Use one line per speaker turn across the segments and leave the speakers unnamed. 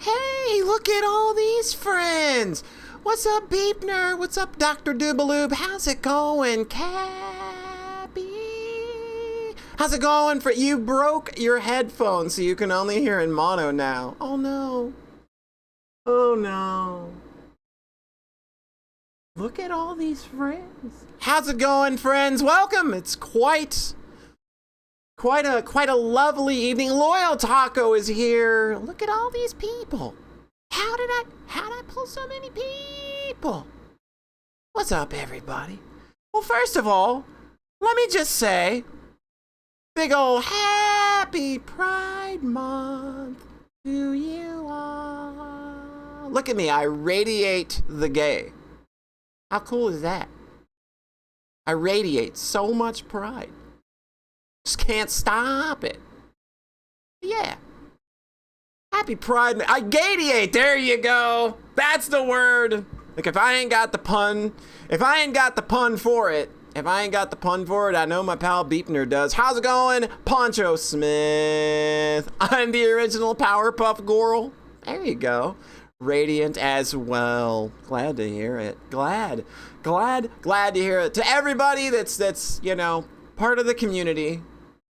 Hey, look at all these friends. What's up, Beepner? What's up, Dr. Doobaloob? How's it going, Cappy? How's it going? You broke your headphones, so you can only hear in mono now. Oh, no. Oh, no. Look at all these friends. How's it going, friends? Welcome. It's quite a lovely evening. Loyal Taco is here. Look at all these people. How did I pull so many people? What's up, everybody? Well, first of all, let me just say, big ol' happy Pride Month to you all. Look at me, I radiate the gay. How cool is that? I radiate so much pride. Just can't stop it. Yeah. Happy Pride. I gadiate. There you go. That's the word. Like, if I ain't got the pun for it, I know my pal Beepner does. How's it going? Poncho Smith. I'm the original Powerpuff Girl. There you go. Radiant as well. Glad to hear it. Glad to hear it. To everybody that's part of the community.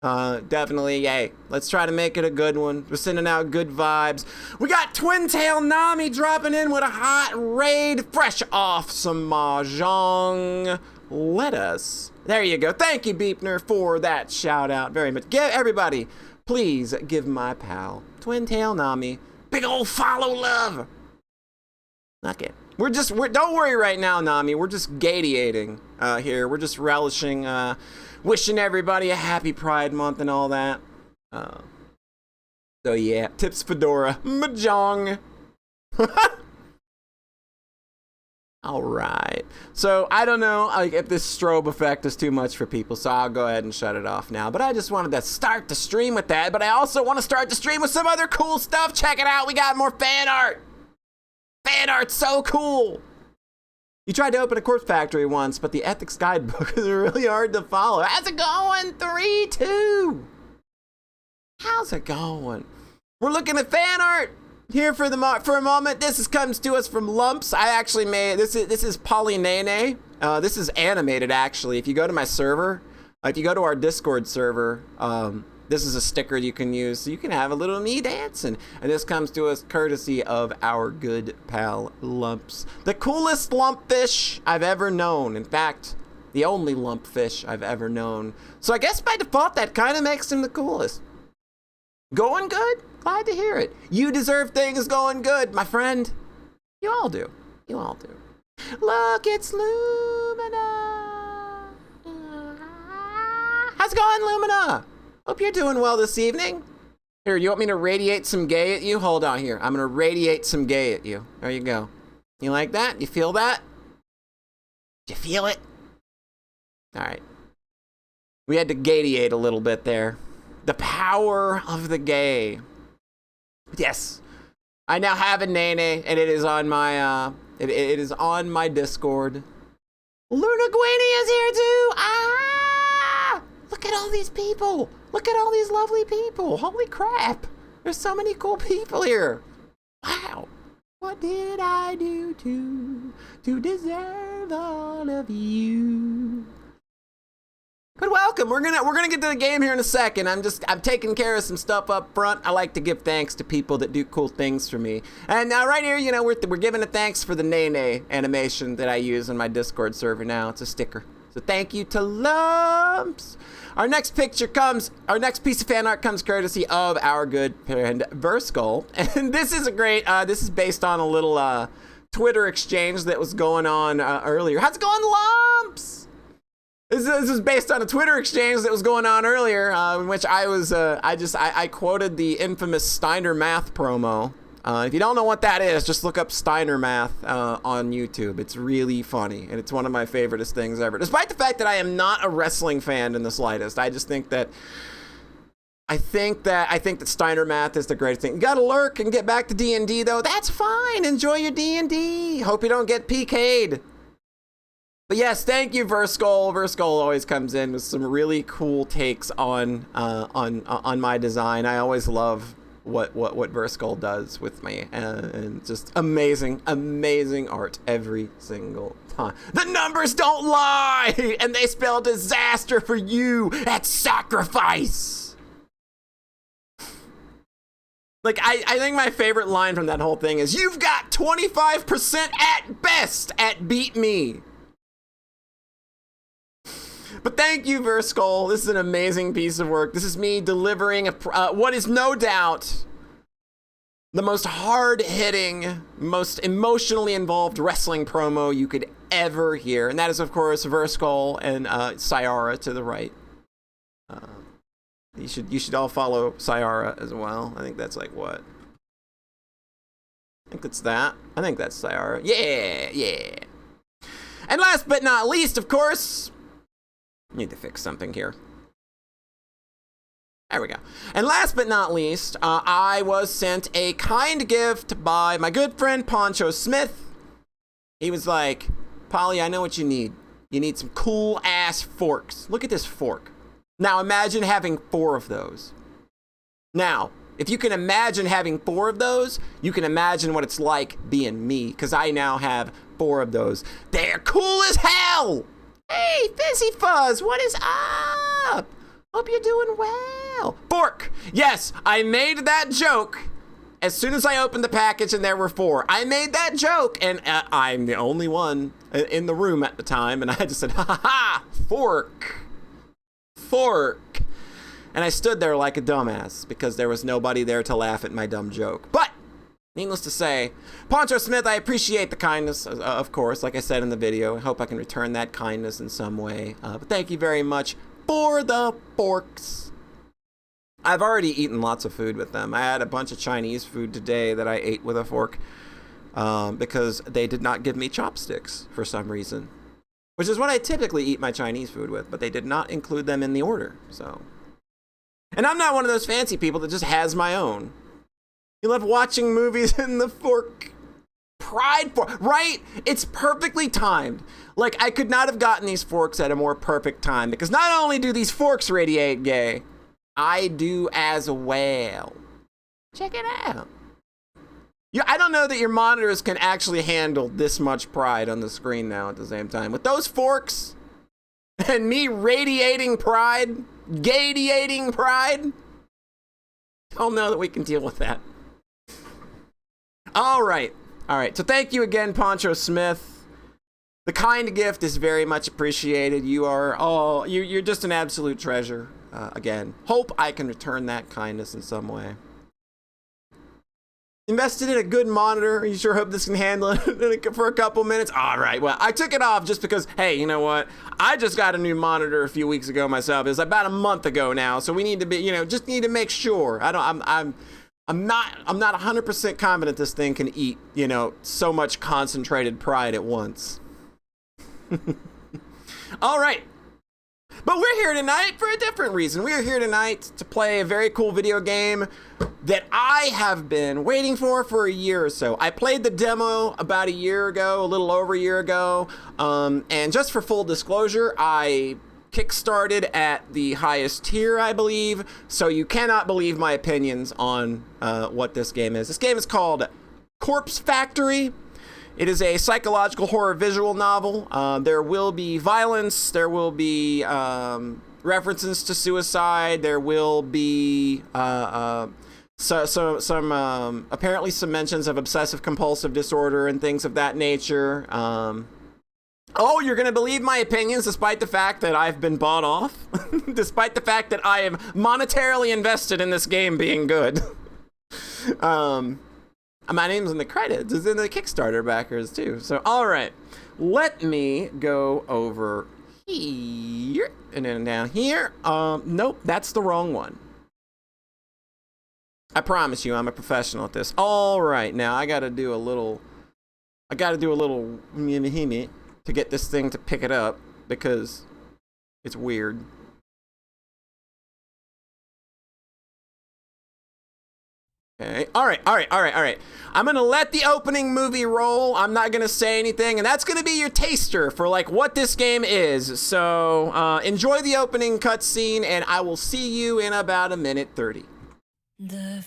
Definitely, yay. Let's try to make it a good one. We're sending out good vibes. We got Twin Tail Nami dropping in with a hot raid, fresh off some Mahjong lettuce. There you go. Thank you, Beepner, for that shout out very much. Everybody, please give my pal Twin Tail Nami big old follow love. Okay. Don't worry right now, Nami. We're just gadiating here. We're just relishing, wishing everybody a happy Pride Month and all that. So yeah, Tips Fedora, Mahjong. All right. So I don't know if this strobe effect is too much for people, so I'll go ahead and shut it off now. But I just wanted to start the stream with that. But I also want to start the stream with some other cool stuff. Check it out. We got more fan art. Fan art's so cool. You tried to open a corpse factory once, but the ethics guidebook is really hard to follow. How's it going? 3-2. How's it going? We're looking at fan art here for a moment. This comes to us from Lumps. I actually made this is Polynene. This is animated actually. If you go to my server, if you go to our Discord server, this is a sticker you can use, so you can have a little me dancing. And this comes to us courtesy of our good pal Lumps, the coolest lumpfish I've ever known. In fact, the only lumpfish I've ever known. So I guess by default that kind of makes him the coolest. Going good? Glad to hear it. You deserve things going good, my friend. You all do. You all do. Look, it's Lumina. How's it going, Lumina? Hope you're doing well this evening. Here, you want me to radiate some gay at you? Hold on here. I'm going to radiate some gay at you. There you go. You like that? You feel that? You feel it? All right. We had to gadiate a little bit there. The power of the gay. Yes. I now have a nene, and it is on my it is on my Discord. Luna Guini is here too. Ah! Look at all these people. Look at all these lovely people. Holy crap. There's so many cool people here. Wow. What did I do to deserve all of you? But welcome. We're gonna get to the game here in a second. I'm taking care of some stuff up front. I like to give thanks to people that do cool things for me. And now right here, we're giving a thanks for the Nene animation that I use on my Discord server now. It's a sticker. So thank you to Lumps. Our next piece of fan art comes courtesy of our good friend Verskull. And this is this is based on a little Twitter exchange that was going on earlier. How's it going, Lumps? This is based on a Twitter exchange that was going on earlier, in which I quoted the infamous Steiner Math promo. If you don't know what that is, just look up Steiner Math on YouTube. It's really funny, and it's one of my favoriteest things ever. Despite the fact that I am not a wrestling fan in the slightest, I just think that Steiner Math is the greatest thing. You gotta lurk and get back to D&D though. That's fine. Enjoy your D&D. Hope you don't get PK'd. But yes, thank you, Verskull. Verskull always comes in with some really cool takes on my design. I always love what Verskull does with me, and just amazing art every single time. The numbers don't lie, and they spell disaster for you at sacrifice. Like, I think my favorite line from that whole thing is, you've got 25% at best at beat me. But thank you, Verskull. This is an amazing piece of work. This is me delivering what is no doubt the most hard-hitting, most emotionally involved wrestling promo you could ever hear. And that is, of course, Verskull and Sayara to the right. You should all follow Sayara as well. I think that's like what? I think it's that. I think that's Sayara. Yeah. And last but not least, of course, need to fix something here. There we go. And last but not least, I was sent a kind gift by my good friend Poncho Smith. He was like, Polly, I know what you need. You need some cool ass forks. Look at this fork. Now imagine having 4 of those. Now, if you can imagine having 4 of those, you can imagine what it's like being me, because I now have 4 of those. They're cool as hell! Hey, Fizzy Fuzz, what is up? Hope you're doing well. Fork! Yes, I made that joke as soon as I opened the package and there were 4. I made that joke, and I'm the only one in the room at the time, and I just said, ha, fork. Fork. And I stood there like a dumbass because there was nobody there to laugh at my dumb joke. But needless to say, Poncho Smith, I appreciate the kindness, of course, like I said in the video. I hope I can return that kindness in some way. But thank you very much for the forks. I've already eaten lots of food with them. I had a bunch of Chinese food today that I ate with a fork because they did not give me chopsticks for some reason, which is what I typically eat my Chinese food with, but they did not include them in the order, so. And I'm not one of those fancy people that just has my own. You love watching movies in the fork. Pride fork, right? It's perfectly timed. Like, I could not have gotten these forks at a more perfect time, because not only do these forks radiate gay, I do as well. Check it out. I don't know that your monitors can actually handle this much pride on the screen now at the same time. With those forks and me radiating pride, gadiating pride, I don't know that we can deal with that. All right. So thank you again, Poncho Smith. The kind gift is very much appreciated. You're just an absolute treasure. Again, hope I can return that kindness in some way. Invested in a good monitor. You sure hope this can handle it for a couple minutes? All right. Well, I took it off just because, hey, you know what? I just got a new monitor a few weeks ago myself. It's about a month ago now, so we need to be, just need to make sure. I'm not 100% confident this thing can eat, so much concentrated pride at once. All right. But we're here tonight for a different reason. We are here tonight to play a very cool video game that I have been waiting for a year or so. I played the demo about a year ago, a little over a year ago. And just for full disclosure, I kickstarted at the highest tier, I believe. So you cannot believe my opinions on what this game is. This game is called Corpse Factory. It is a psychological horror visual novel. There will be violence. There will be references to suicide. There will be some apparently some mentions of obsessive compulsive disorder and things of that nature. Oh, you're going to believe my opinions despite the fact that I've been bought off? Despite the fact that I am monetarily invested in this game being good. My name's in the credits. It's in the Kickstarter backers, too. So, all right. Let me go over here and then down here. Nope, that's the wrong one. I promise you, I'm a professional at this. All right. Now, I got to do a little to get this thing to pick it up because it's weird. Okay. All right. I'm going to let the opening movie roll. I'm not going to say anything, and that's going to be your taster for like what this game is. So enjoy the opening cutscene, and I will see you in about a minute 30.
The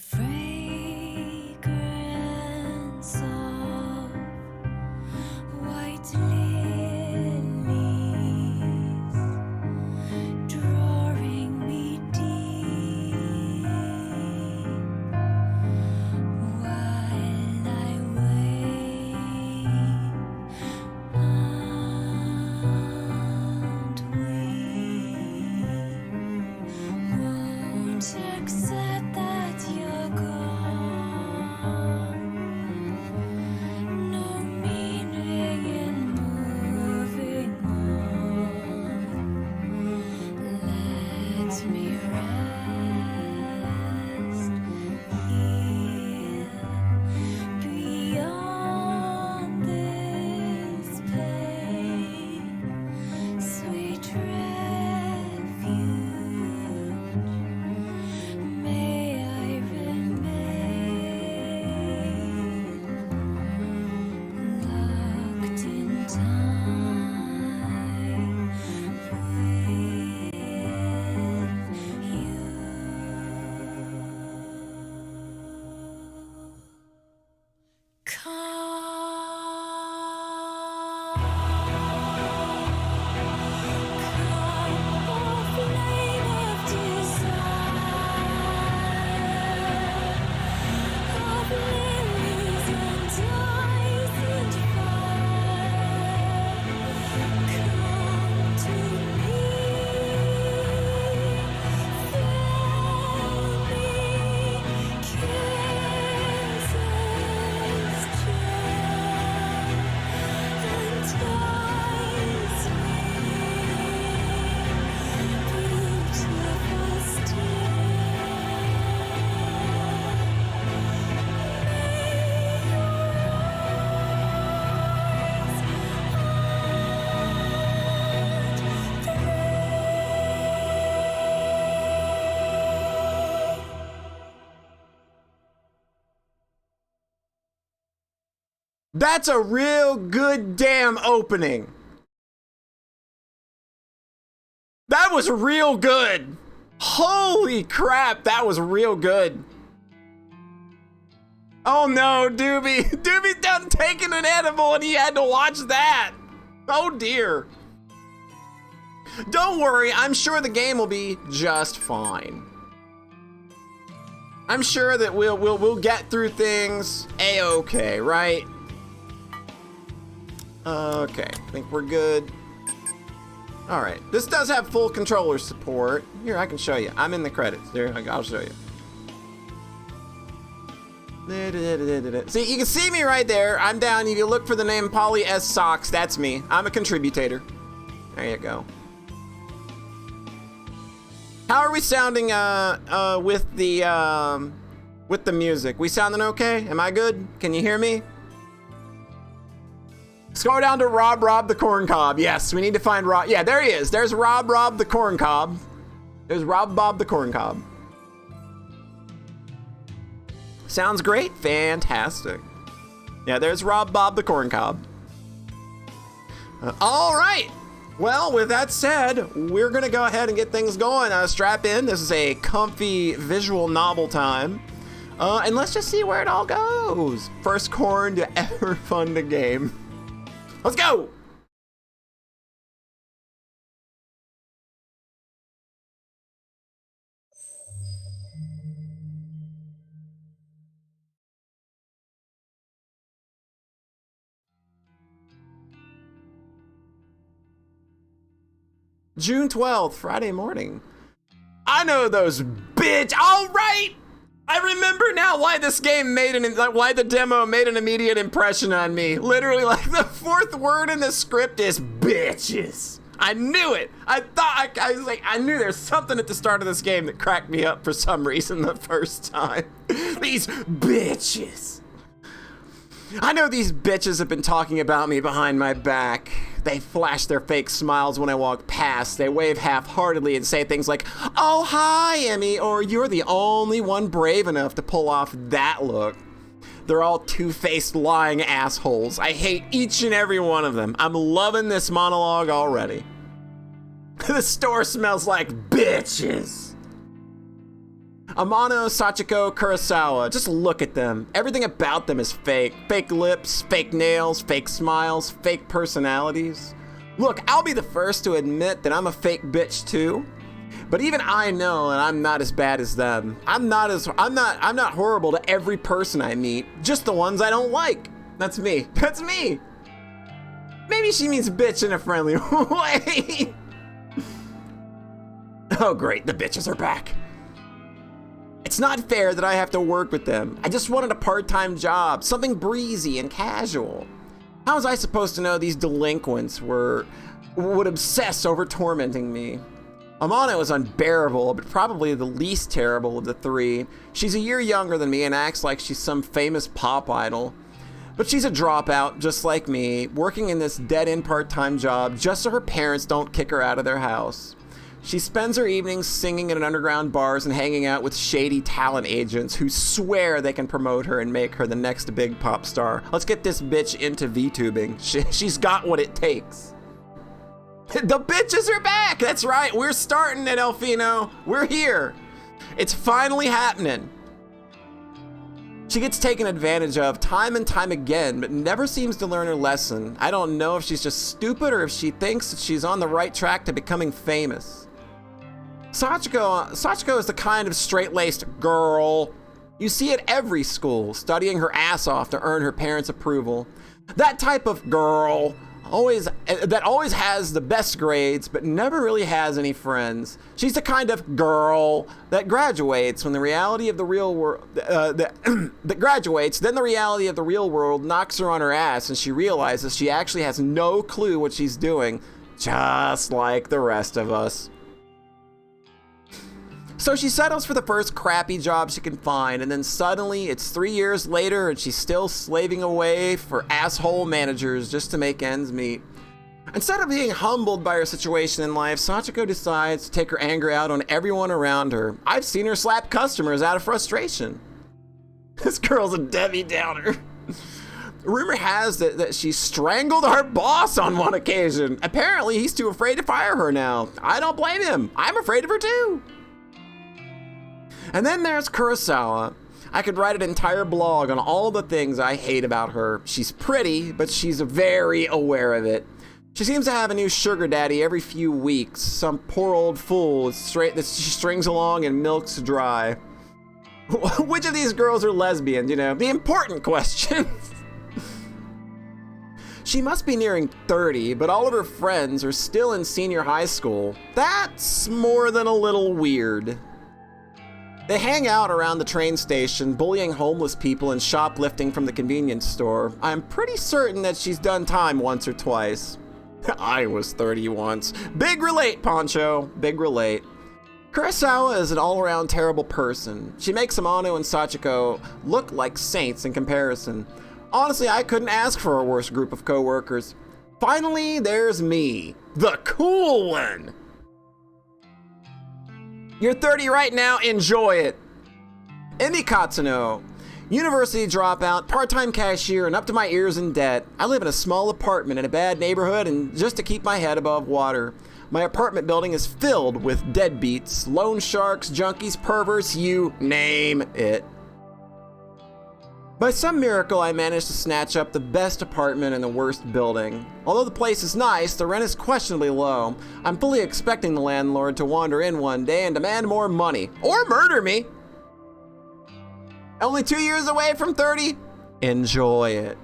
That's a real good damn opening. That was real good. Holy crap, that was real good. Oh no, Doobie. Doobie's done taking an edible and he had to watch that. Oh dear. Don't worry, I'm sure the game will be just fine. I'm sure that we'll get through things a-okay, right? Okay, I think we're good. All right, this does have full controller support. Here, I can show you. I'm in the credits. There, I'll show you. See, you can see me right there. I'm down. If you look for the name Polly S. Socks, that's me. I'm a contributor. There you go. How are we sounding with the music? We sounding okay? Am I good? Can you hear me? Let's go down to Rob the Corn Cob. Yes, we need to find Rob. Yeah, there he is. There's Rob the Corn Cob. There's Rob the Corn Cob. Sounds great. Fantastic. Yeah, there's Rob the Corn Cob. All right. Well, with that said, we're going to go ahead and get things going. Strap in. This is a comfy visual novel time. And let's just see where it all goes. First corn to ever fund a game. Let's go! June 12th, Friday morning. I know those bitch. All right! I remember now why this game why the demo made an immediate impression on me. Literally, like, the fourth word in the script is bitches. I knew it. I was like, I knew there's something at the start of this game that cracked me up for some reason the first time. These bitches. I know these bitches have been talking about me behind my back. They flash their fake smiles when I walk past. They wave half-heartedly and say things like, "Oh, hi, Emmy," or "You're the only one brave enough to pull off that look." They're all two-faced lying assholes. I hate each and every one of them. I'm loving this monologue already. The store smells like bitches. Amano, Sachiko, Kurosawa. Just look at them. Everything about them is fake. Fake lips, fake nails, fake smiles, fake personalities. Look, I'll be the first to admit that I'm a fake bitch too. But even I know that I'm not as bad as them. I'm not horrible to every person I meet. Just the ones I don't like. That's me. That's me. Maybe she means bitch in a friendly way. Oh great, the bitches are back. It's not fair that I have to work with them. I just wanted a part-time job, something breezy and casual. How was I supposed to know these delinquents would obsess over tormenting me? Amana was unbearable, but probably the least terrible of the three. She's a year younger than me and acts like she's some famous pop idol. But she's a dropout, just like me, working in this dead-end part-time job just so her parents don't kick her out of their house. She spends her evenings singing in underground bars and hanging out with shady talent agents who swear they can promote her and make her the next big pop star. Let's get this bitch into VTubing. She's got what it takes. The bitches are back! That's right, we're starting it, Elfino. We're here. It's finally happening. She gets taken advantage of time and time again, but never seems to learn her lesson. I don't know if she's just stupid or if she thinks that she's on the right track to becoming famous. Sachiko is the kind of straight-laced girl you see at every school, studying her ass off to earn her parents' approval. That type of girl that always has the best grades but never really has any friends. She's the kind of girl that graduates when the reality of the real world that graduates, then the reality of the real world knocks her on her ass and she realizes she actually has no clue what she's doing, just like the rest of us. So she settles for the first crappy job she can find, and then suddenly it's 3 years later and she's still slaving away for asshole managers just to make ends meet. Instead of being humbled by her situation in life, Sachiko decides to take her anger out on everyone around her. I've seen her slap customers out of frustration. This girl's a Debbie Downer. Rumor has that she strangled our boss on one occasion. Apparently, he's too afraid to fire her now. I don't blame him. I'm afraid of her too. And then there's Kurosawa. I could write an entire blog on all the things I hate about her. She's pretty, but she's very aware of it. She seems to have a new sugar daddy every few weeks. Some poor old fool that she strings along and milks dry. Which of these girls are lesbians, you know? The important question. She must be nearing 30, but all of her friends are still in senior high school. That's more than a little weird. They hang out around the train station, bullying homeless people and shoplifting from the convenience store. I'm pretty certain that she's done time once or twice. I was 30 once. Big relate, Poncho. Big relate. Kurosawa is an all-around terrible person. She makes Amano and Sachiko look like saints in comparison. Honestly, I couldn't ask for a worse group of coworkers. Finally, there's me, the cool one. You're 30 right now, enjoy it. Emi Katsuno, university dropout, part-time cashier, and up to my ears in debt. I live in a small apartment in a bad neighborhood and just to keep my head above water. My apartment building is filled with deadbeats, loan sharks, junkies, perverts, you name it. By some miracle, I managed to snatch up the best apartment in the worst building. Although the place is nice, the rent is questionably low. I'm fully expecting the landlord to wander in one day and demand more money. Or murder me! Only 2 years away from 30? Enjoy it.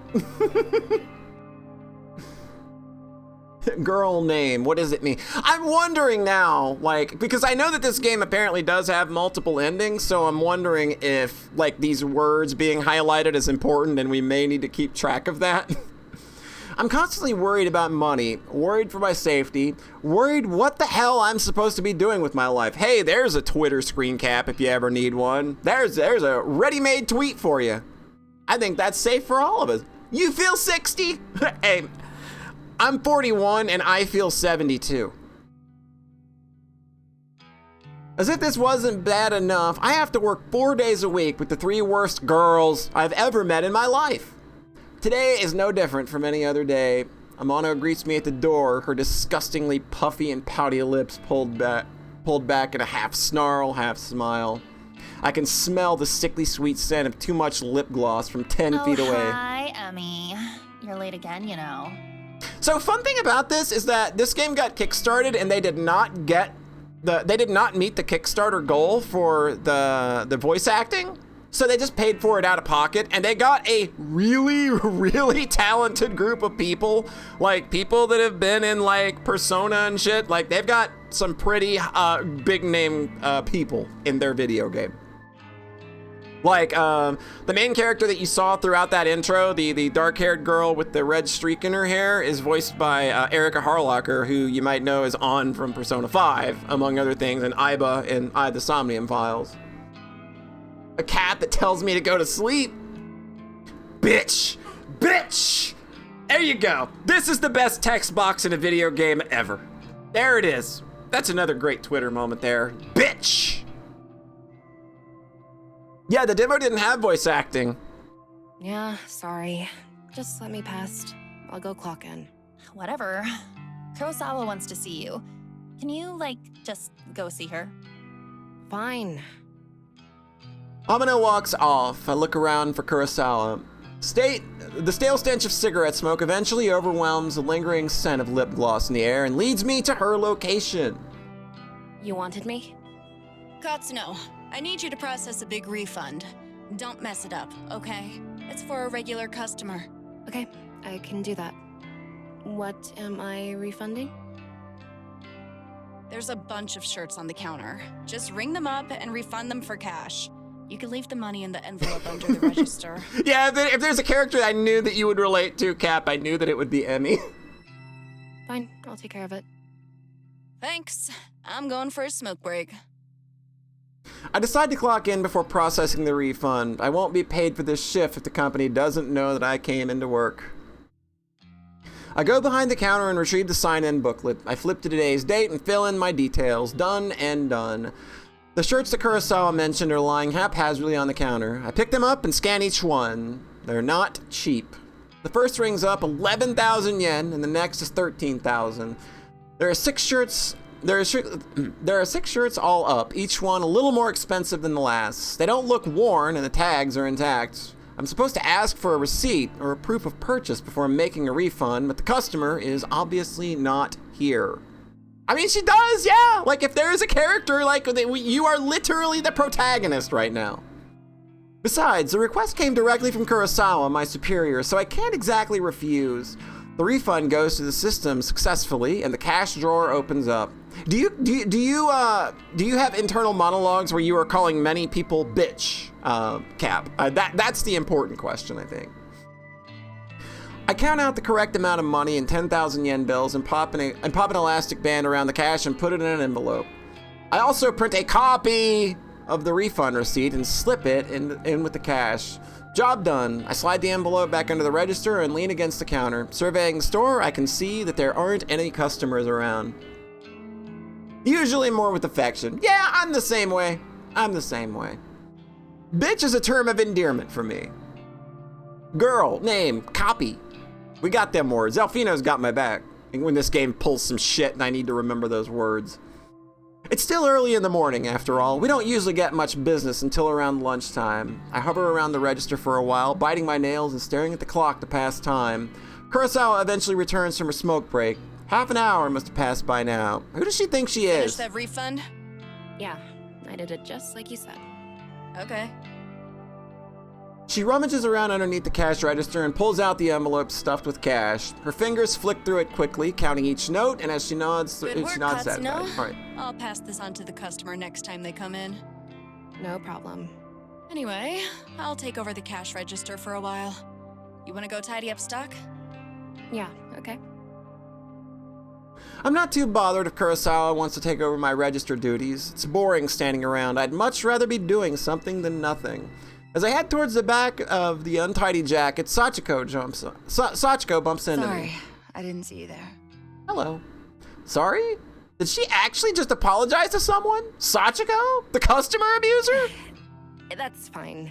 Girl name, what does it mean? I'm wondering now, like, because I know that this game apparently does have multiple endings, so I'm wondering if, like, these words being highlighted is important and we may need to keep track of that. I'm constantly worried about money, worried for my safety, worried what the hell I'm supposed to be doing with my life. Hey, there's a Twitter screen cap if you ever need one. There's a ready-made tweet for you. I think that's safe for all of us. You feel 60? Hey, I'm 41 and I feel 72. As if this wasn't bad enough, I have to work 4 days a week with the 3 worst girls I've ever met in my life. Today is no different from any other day. Amano greets me at the door, her disgustingly puffy and pouty lips pulled back in a half snarl, half smile. I can smell the sickly sweet scent of too much lip gloss from 10 feet away.
Hi, Emmy. You're late again, you know.
So fun thing about this is that this game got kickstarted and they did not meet the Kickstarter goal for the voice acting. So they just paid for it out of pocket and they got a really, really talented group of people, like people that have been in like Persona and shit. Like they've got some pretty big name people in their video game. Like the main character that you saw throughout that intro, the dark-haired girl with the red streak in her hair, is voiced by Erica Harlocker, who you might know is On from Persona 5, among other things, and Aiba in I, the Somnium Files. A cat that tells me to go to sleep. Bitch! Bitch! There you go. This is the best text box in a video game ever. There it is. That's another great Twitter moment there. Bitch! Yeah, the demo didn't have voice acting.
Yeah, sorry. Just let me past. I'll go clock in.
Whatever. Kurosawa wants to see you. Can you, like, just go see her?
Fine.
Amano walks off. I look around for Kurosawa. The stale stench of cigarette smoke eventually overwhelms the lingering scent of lip gloss in the air and leads me to her location.
You wanted me?
Katsuno, I need you to process a big refund. Don't mess it up, okay? It's for a regular customer.
Okay, I can do that. What am I refunding?
There's a bunch of shirts on the counter. Just ring them up and refund them for cash. You can leave the money in the envelope under the register.
Yeah, if there's a character I knew that you would relate to, Cap, I knew that it would be Emmy.
Fine, I'll take care of it.
Thanks. I'm going for a smoke break.
I decide to clock in before processing the refund. I won't be paid for this shift if the company doesn't know that I came into work. I go behind the counter and retrieve the sign-in booklet. I flip to today's date and fill in my details. Done and done. The shirts that Kurosawa mentioned are lying haphazardly on the counter. I pick them up and scan each one. They're not cheap. The first rings up 11,000 yen, and the next is 13,000. There are 6 shirts. There are 6 shirts all up, each one a little more expensive than the last. They don't look worn, and the tags are intact. I'm supposed to ask for a receipt or a proof of purchase before making a refund, but the customer is obviously not here. I mean, she does, yeah. Like, if there is a character, like, you are literally the protagonist right now. Besides, the request came directly from Kurosawa, my superior, so I can't exactly refuse. The refund goes to the system successfully, and the cash drawer opens up. Do you have internal monologues where you are calling many people bitch, Cap? That's the important question, I think. I count out the correct amount of money in 10,000 yen bills and pop an elastic band around the cash and put it in an envelope. I also print a copy of the refund receipt and slip it in with the cash. Job done. I slide the envelope back under the register and lean against the counter. Surveying the store, I can see that there aren't any customers around. Usually more with affection. Yeah, I'm the same way. Bitch is a term of endearment for me. Girl, name, copy. We got them words. Alfino's got my back. And when this game pulls some shit and I need to remember those words. It's still early in the morning, after all. We don't usually get much business until around lunchtime. I hover around the register for a while, biting my nails and staring at the clock to pass time. Kurosawa eventually returns from her smoke break. Half an hour must have passed by now. Who does she think she
Finish
is?
that refund?
Yeah, I did it just like you said.
Okay.
She rummages around underneath the cash register and pulls out the envelope stuffed with cash. Her fingers flick through it quickly, counting each note, and as she nods,
Good work,
she nods
Katsuno.
satisfied. All right.
I'll pass this on to the customer next time they come in.
No problem.
Anyway, I'll take over the cash register for a while. You want to go tidy up stock?
Yeah, okay.
I'm not too bothered if Kurosawa wants to take over my register duties. It's boring standing around. I'd much rather be doing something than nothing. As I head towards the back of the untidy jacket, Sachiko bumps into me.
Sorry, I didn't see you there.
Hello. Sorry? Did she actually just apologize to someone? Sachiko? The customer abuser?
That's fine.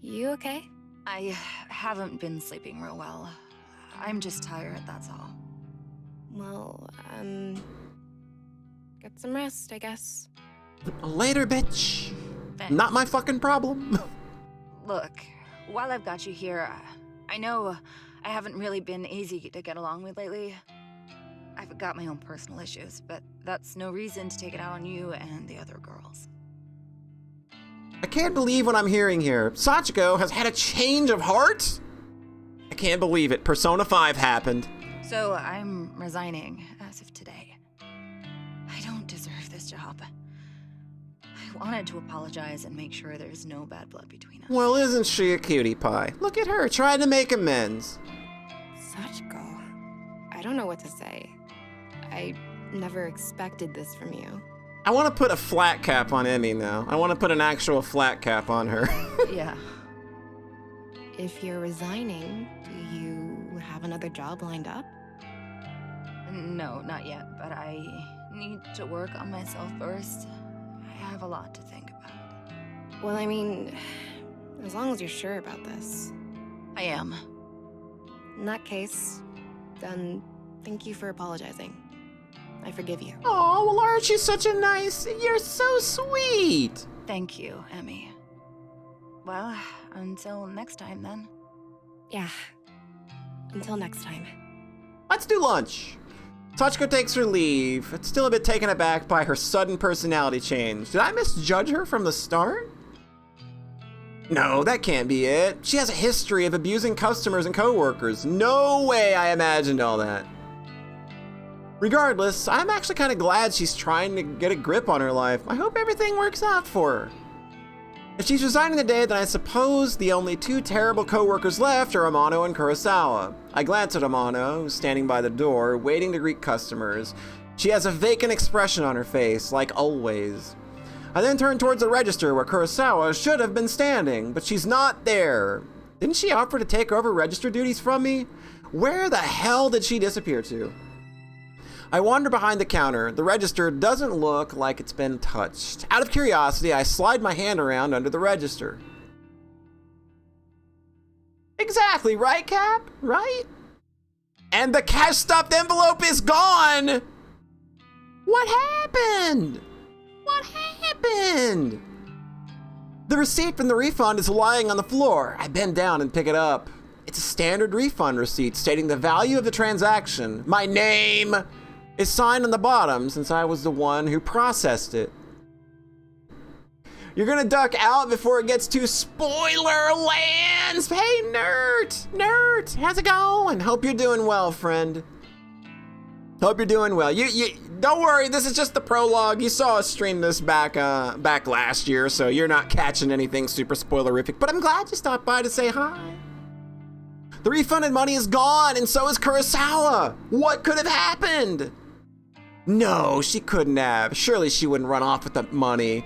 You okay?
I haven't been sleeping real well. I'm just tired, that's all.
Well, get some rest, I guess.
Later, bitch.
Thanks.
Not my fucking problem.
Look, while I've got you here, I know I haven't really been easy to get along with lately. I've got my own personal issues, but that's no reason to take it out on you and the other girls.
I can't believe what I'm hearing here. Sachiko has had a change of heart? I can't believe it. Persona 5 happened.
So I'm resigning as of today. I don't deserve this job. I wanted to apologize and make sure there's no bad blood between us.
Well, isn't she a cutie pie? Look at her, trying to make amends.
Sachiko. I don't know what to say. I never expected this from you.
I want to put a flat cap on Emmy now. I want to put an actual flat cap on her.
Yeah.
If you're resigning, do you have another job lined up?
No, not yet, but I need to work on myself first. I have a lot to think about.
Well, I mean, as long as you're sure about this.
I am.
In that case, then thank you for apologizing. I forgive you.
Oh, well, aren't you such a nice... You're so sweet.
Thank you, Emmy. Well, until next time then.
Yeah. Until next time.
Let's do lunch. Sachiko takes her leave. It's still a bit taken aback by her sudden personality change. Did I misjudge her from the start? No, that can't be it. She has a history of abusing customers and coworkers. No way I imagined all that. Regardless, I'm actually kind of glad she's trying to get a grip on her life. I hope everything works out for her. If she's resigning today, then I suppose the only two terrible coworkers left are Amano and Kurosawa. I glance at Amano, who's standing by the door, waiting to greet customers. She has a vacant expression on her face, like always. I then turn towards the register where Kurosawa should have been standing, but she's not there. Didn't she offer to take over register duties from me? Where the hell did she disappear to? I wander behind the counter. The register doesn't look like it's been touched. Out of curiosity, I slide my hand around under the register. Exactly, right, Cap? Right? And the cash stuffed envelope is gone! What happened? What happened? The receipt from the refund is lying on the floor. I bend down and pick it up. It's a standard refund receipt stating the value of the transaction. My name is signed on the bottom since I was the one who processed it. You're gonna duck out before it gets to spoiler lands. Hey, Nert! Nert, how's it going? Hope you're doing well, friend. Hope you're doing well. You don't worry, this is just the prologue. You saw us stream this back last year, so you're not catching anything super spoilerific, but I'm glad you stopped by to say hi. The refunded money is gone, and so is Kurosawa. What could have happened? No, she couldn't have. Surely she wouldn't run off with the money.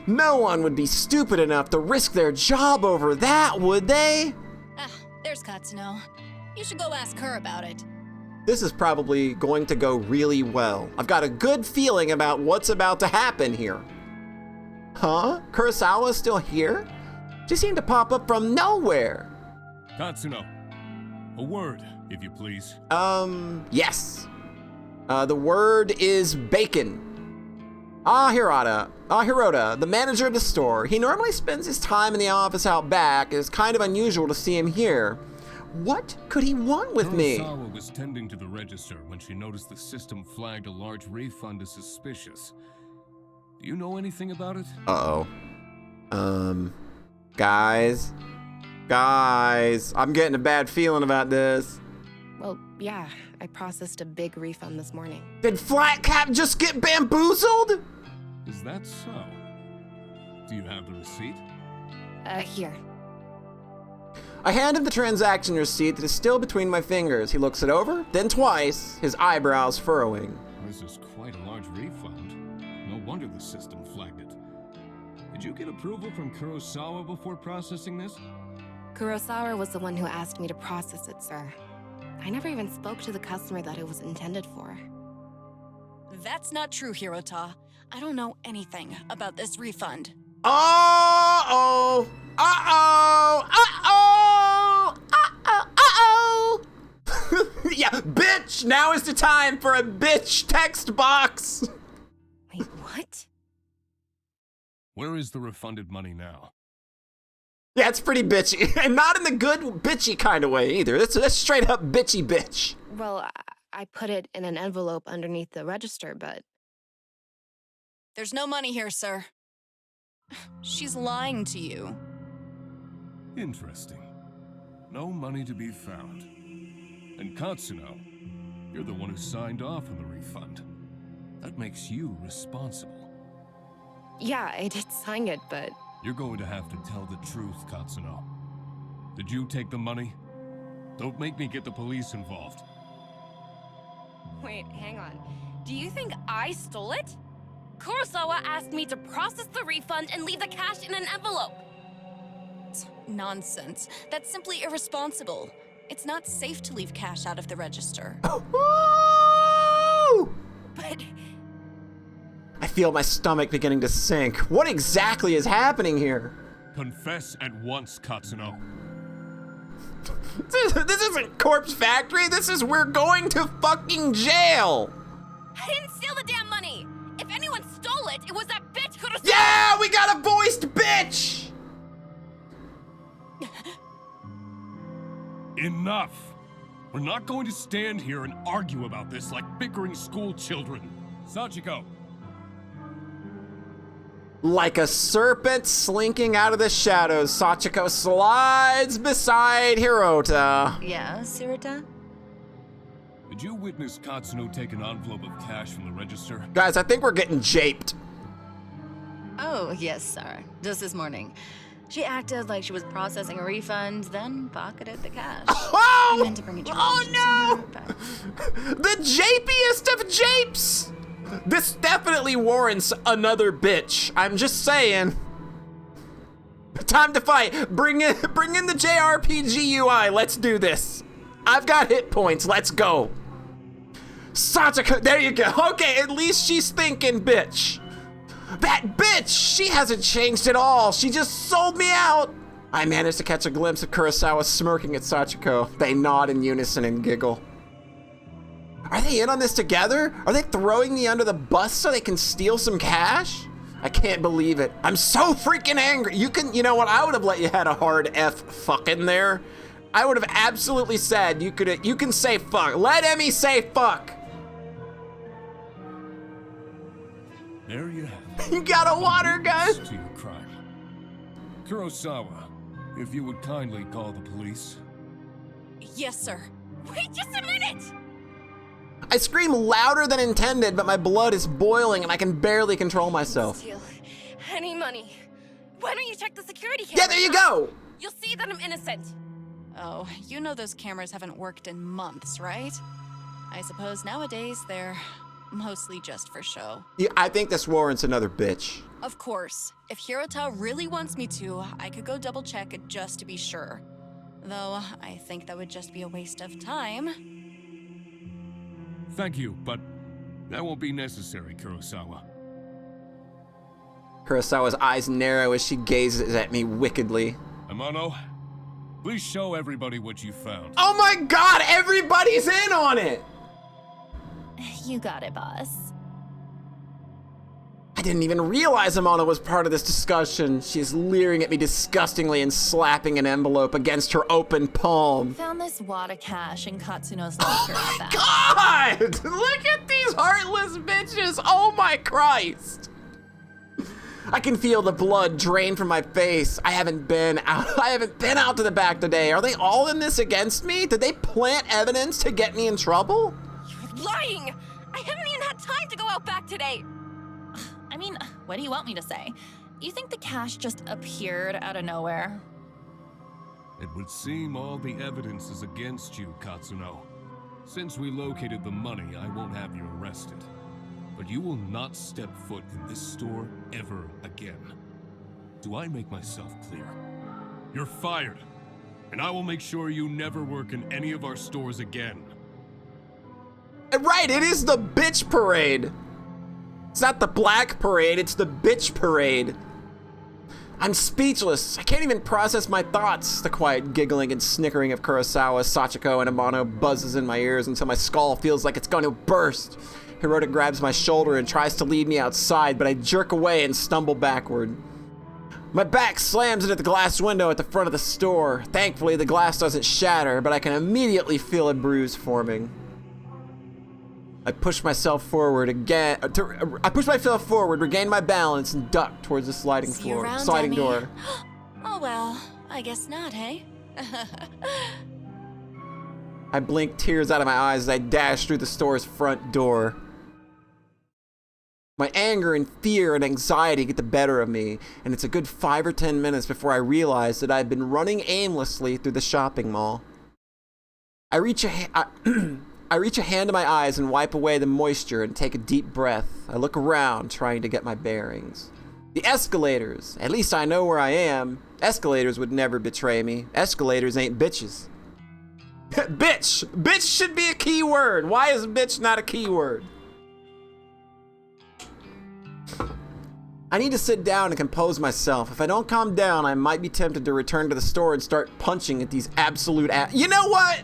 No one would be stupid enough to risk their job over that, would they?
Ah, there's Katsuno. You should go ask her about it.
This is probably going to go really well. I've got a good feeling about what's about to happen here. Huh? Kurosawa's still here? She seemed to pop up from nowhere.
Katsuno, a word, if you please.
Yes. The word is bacon. Hirota, the manager of the store. He normally spends his time in the office out back. It's kind of unusual to see him here. What could he want with me?
Kurosawa was tending to the register when she noticed the system flagged a large refund as suspicious. Do you know anything about it?
Uh-oh. Guys, I'm getting a bad feeling about this.
Well, yeah, I processed a big refund this morning.
Did Flatcap just get bamboozled?
Is that so? Do you have the receipt?
Here.
I hand him the transaction receipt that is still between my fingers. He looks it over, then twice, his eyebrows furrowing.
This is quite a large refund. No wonder the system flagged it. Did you get approval from Kurosawa before processing this?
Kurosawa was the one who asked me to process it, sir. I never even spoke to the customer that it was intended for.
That's not true, Hirota. I don't know anything about this refund.
Uh-oh! Uh-oh! Uh-oh! Uh-oh! Uh-oh! Yeah, bitch! Now is the time for a bitch text box!
Wait, what?
Where is the refunded money now?
Yeah, it's pretty bitchy. And not in the good bitchy kind of way either. That's straight up bitchy bitch.
Well, I put it in an envelope underneath the register, but...
There's no money here, sir. She's lying to you.
Interesting. No money to be found. And Katsuno, you're the one who signed off on the refund. That makes you responsible.
Yeah, I did sign it, but...
You're going to have to tell the truth, Katsuno. Did you take the money? Don't make me get the police involved.
Wait, hang on. Do you think I stole it? Kurosawa asked me to process the refund and leave the cash in an envelope.
Nonsense. That's simply irresponsible. It's not safe to leave cash out of the register.
Woo!
But...
I feel my stomach beginning to sink. What exactly is happening here?
Confess at once, Katsuno.
This isn't Corpse Factory. This is we're going to fucking jail.
I didn't steal the damn money! If anyone stole it, it was that bitch Kurosawa!
Yeah, we got a voiced bitch!
Enough! We're not going to stand here and argue about this like bickering school children. Sachiko!
Like a serpent slinking out of the shadows, Sachiko slides beside Hirota.
Yeah, Hirota?
Did you witness Katsuno take an envelope of cash from the register?
Guys, I think we're getting japed.
Oh, yes, sir. Just this morning. She acted like she was processing a refund, then pocketed the cash.
Oh!
I meant to bring it to your
Oh
attention
no!
sooner, but...
The japiest of japes! This definitely warrants another bitch. I'm just saying. Time to fight. Bring in the JRPG UI. Let's do this. I've got hit points. Let's go. Sachiko, there you go. Okay, at least she's thinking, bitch. That bitch, she hasn't changed at all. She just sold me out. I managed to catch a glimpse of Kurosawa smirking at Sachiko. They nod in unison and giggle. Are they in on this together? Are they throwing me under the bus so they can steal some cash? I can't believe it. I'm so freaking angry. You know what? I would have let you had a hard F fuck in there. I would have absolutely said you can say fuck. Let Emmy say fuck.
There you have it.
You got a water gun?
To your crime. Kurosawa, if you would kindly call the police.
Yes, sir.
Wait just a minute!
I scream louder than intended, but my blood is boiling and I can barely control myself.
Steal any money. Why don't you check the security camera?
Yeah, there you go.
You'll see that I'm innocent.
Oh, you know those cameras haven't worked in months, right? I suppose nowadays they're mostly just for show.
Yeah, I think this warrants another bitch.
Of course, if Hirota really wants me to, I could go double check it just to be sure. Though, I think that would just be a waste of time.
Thank you, but that won't be necessary, Kurosawa.
Kurosawa's eyes narrow as she gazes at me wickedly.
Amano, please show everybody what you found.
Oh my god, everybody's in on it!
You got it, boss.
I didn't even realize Amano was part of this discussion. She's leering at me disgustingly and slapping an envelope against her open palm.
Found this wad of cash in Katsuno's locker.
Oh my god! Look at these heartless bitches! Oh my Christ! I can feel the blood drain from my face. I haven't been out to the back today. Are they all in this against me? Did they plant evidence to get me in trouble?
You're lying! I haven't even had time to go out back today!
I mean, what do you want me to say? You think the cash just appeared out of nowhere?
It would seem all the evidence is against you, Katsuno. Since we located the money, I won't have you arrested. But you will not step foot in this store ever again. Do I make myself clear? You're fired, and I will make sure you never work in any of our stores again.
Right, it is the bitch parade. It's not the black parade, it's the bitch parade. I'm speechless. I can't even process my thoughts. The quiet giggling and snickering of Kurosawa, Sachiko, and Amano buzzes in my ears until my skull feels like it's going to burst. Hirota grabs my shoulder and tries to lead me outside, but I jerk away and stumble backward. My back slams into the glass window at the front of the store. Thankfully, the glass doesn't shatter, but I can immediately feel a bruise forming. I push myself forward, regain my balance, and duck towards the sliding
See you
floor,
around,
sliding
Emmy.
door.
Oh well, I guess not, hey?
I blink tears out of my eyes as I dash through the store's front door. My anger and fear and anxiety get the better of me, and it's a good 5 or 10 minutes before I realize that I've been running aimlessly through the shopping mall. I reach a hand to my eyes and wipe away the moisture and take a deep breath. I look around, trying to get my bearings. The escalators. At least I know where I am. Escalators would never betray me. Escalators ain't bitches. Bitch! Bitch should be a key word. Why is bitch not a key word? I need to sit down and compose myself. If I don't calm down, I might be tempted to return to the store and start punching at these absolute You know what?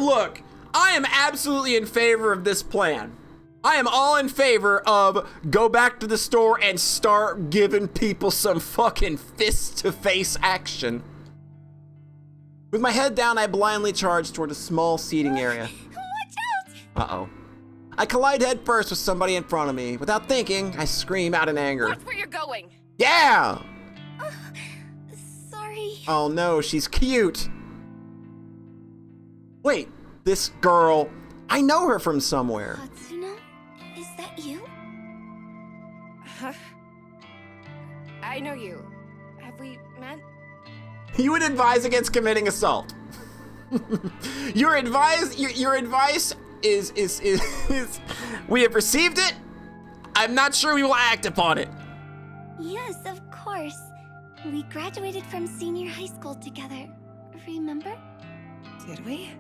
Look, I am absolutely in favor of this plan. I am all in favor of go back to the store and start giving people some fucking fist-to-face action. With my head down, I blindly charge toward a small seating area.
Watch out!
Uh-oh. I collide head first with somebody in front of me. Without thinking, I scream out in anger.
Watch where you're going!
Yeah!
Sorry.
Oh no, she's cute. Wait, this girl, I know her from somewhere.
Katsuno? Is that you?
I know you. Have we met?
You would advise against committing assault. Your advice is we have received it. I'm not sure we will act upon it.
Yes, of course. We graduated from senior high school together. Remember?
Did we?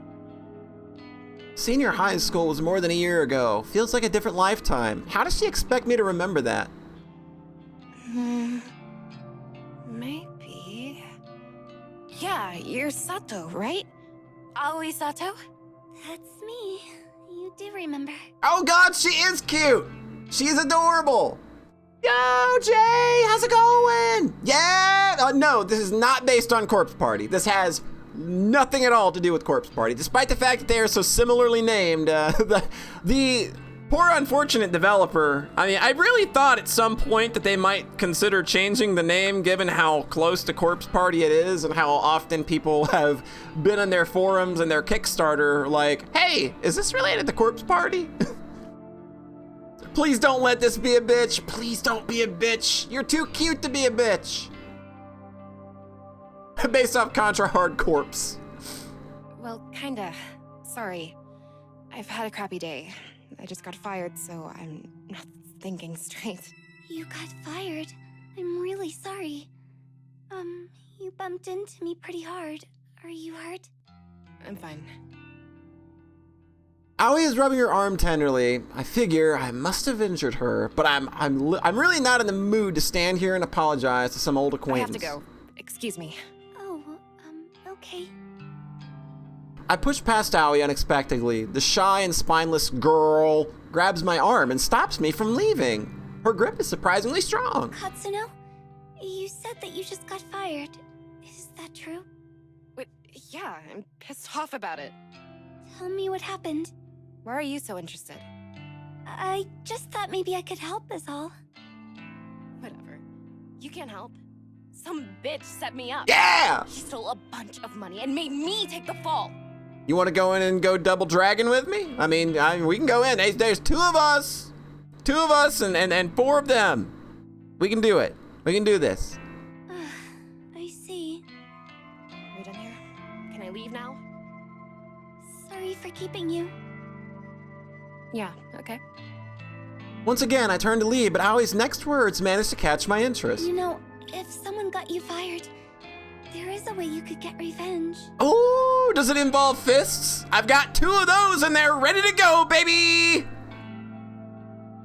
Senior high school was more than a year ago. Feels like a different lifetime. How does she expect me to remember that?
Maybe.
Yeah, you're Sato, right? Aoi Sato?
That's me. You do remember.
Oh God, she is cute. She's adorable. Yo, Jay, how's it going? Yeah. No, this is not based on Corpse Party. This has nothing at all to do with Corpse Party, despite the fact that they are so similarly named. The poor unfortunate developer, I mean, I really thought at some point that they might consider changing the name given how close to Corpse Party it is and how often people have been on their forums and their Kickstarter like, hey, is this related to Corpse Party? Please don't let this be a bitch. Please don't be a bitch. You're too cute to be a bitch. Based off Contra Hard Corpse.
Well, kinda. Sorry. I've had a crappy day. I just got fired, so I'm not thinking straight.
You got fired. I'm really sorry. You bumped into me pretty hard. Are you hurt?
I'm fine.
Aoi is rubbing her arm tenderly. I figure I must have injured her, but I'm really not in the mood to stand here and apologize to some old
I
acquaintance.
have to go. Excuse me.
Oh, okay.
I push past Aoi unexpectedly. The shy and spineless girl grabs my arm and stops me from leaving. Her grip is surprisingly strong.
Katsuno, you said that you just got fired. Is that true?
Wait, yeah, I'm pissed off about it.
Tell me what happened.
Why are you so interested?
I just thought maybe I could help is all.
Whatever. You can't help. Some bitch set me up.
Yeah!
She stole a bunch of money and made me take the fall.
You want to go in and go double dragon with me? I mean, we can go in. There's two of us and four of them. We can do it. We can do this.
I see.
We done here? Can I leave now?
Sorry for keeping you.
Yeah, okay.
Once again, I turn to leave, but Aoi's next words managed to catch my interest.
You know, if someone got you fired, there is a way you could get revenge.
Oh, does it involve fists? I've got two of those and they're ready to go, baby!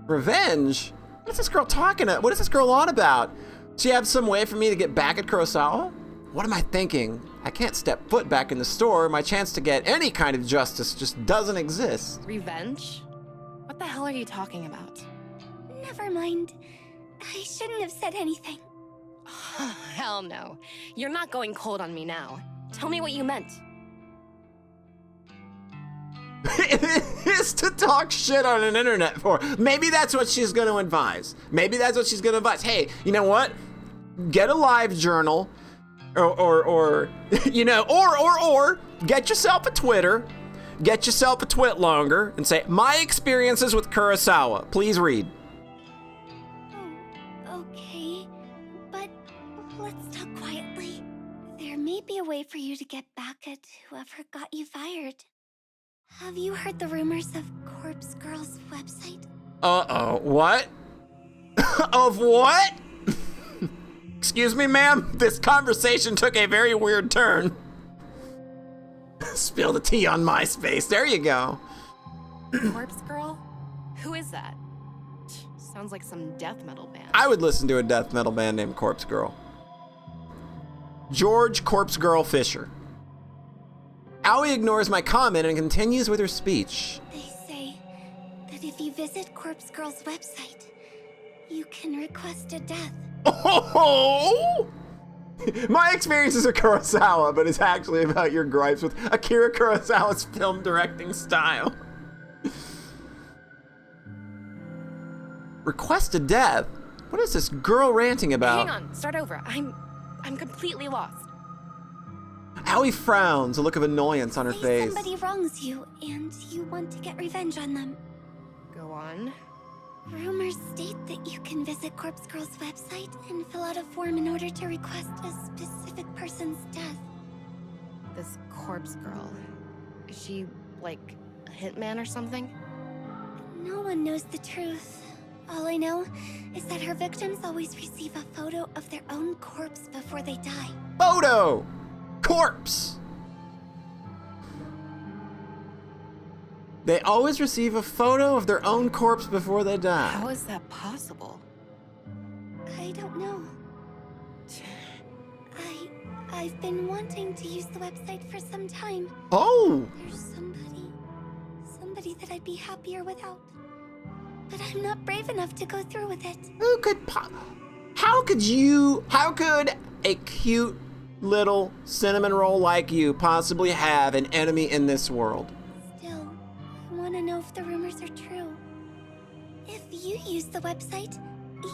Revenge? What is this girl talking about? What is this girl on about? She have some way for me to get back at Kurosawa? What am I thinking? I can't step foot back in the store. My chance to get any kind of justice just doesn't exist.
Revenge? What the hell are you talking about?
Never mind. I shouldn't have said anything.
Hell no. You're not going cold on me now. Tell me what you meant.
It is to talk shit on an internet forum. Maybe that's what she's going to advise. Maybe that's what she's going to advise. Hey, you know what? Get a live journal, or you know, or get yourself a Twitter, get yourself a twit longer, and say my experiences with Kurosawa. Please read.
Oh, okay. But let's talk quietly. There may be a way for you to get back at whoever got you fired. Have you heard the rumors of Corpse Girl's website?
Uh-oh, what? Of what? Excuse me, ma'am? This conversation took a very weird turn. Spill the tea on MySpace. There you go.
Corpse Girl? Who is that? Sounds like some death metal band.
I would listen to a death metal band named Corpse Girl. George Corpse Girl Fisher. Aoi ignores my comment and continues with her speech.
They say that if you visit Corpse Girl's website, you can request a death.
Oh! My experiences with Kurosawa, but it's actually about your gripes with Akira Kurosawa's film directing style. Request a death? What is this girl ranting about?
Hang on, start over. I'm completely lost.
Aoi frowns, a look of annoyance on her
Say
face.
somebody wrongs you, and you want to get revenge on them.
Go on.
Rumors state that you can visit Corpse Girl's website and fill out a form in order to request a specific person's death.
This Corpse Girl. Is she, like, a hitman or something?
No one knows the truth. All I know is that her victims always receive a photo of their own corpse before they die.
Photo! Corpse! They always receive a photo of their own corpse before they die.
How is that possible?
I don't know. I've been wanting to use the website for some time.
Oh!
There's somebody that I'd be happier without. But I'm not brave enough to go through with it.
How could a cute little cinnamon roll like you possibly have an enemy in this world?
Still, I want to know if the rumors are true. If you use the website,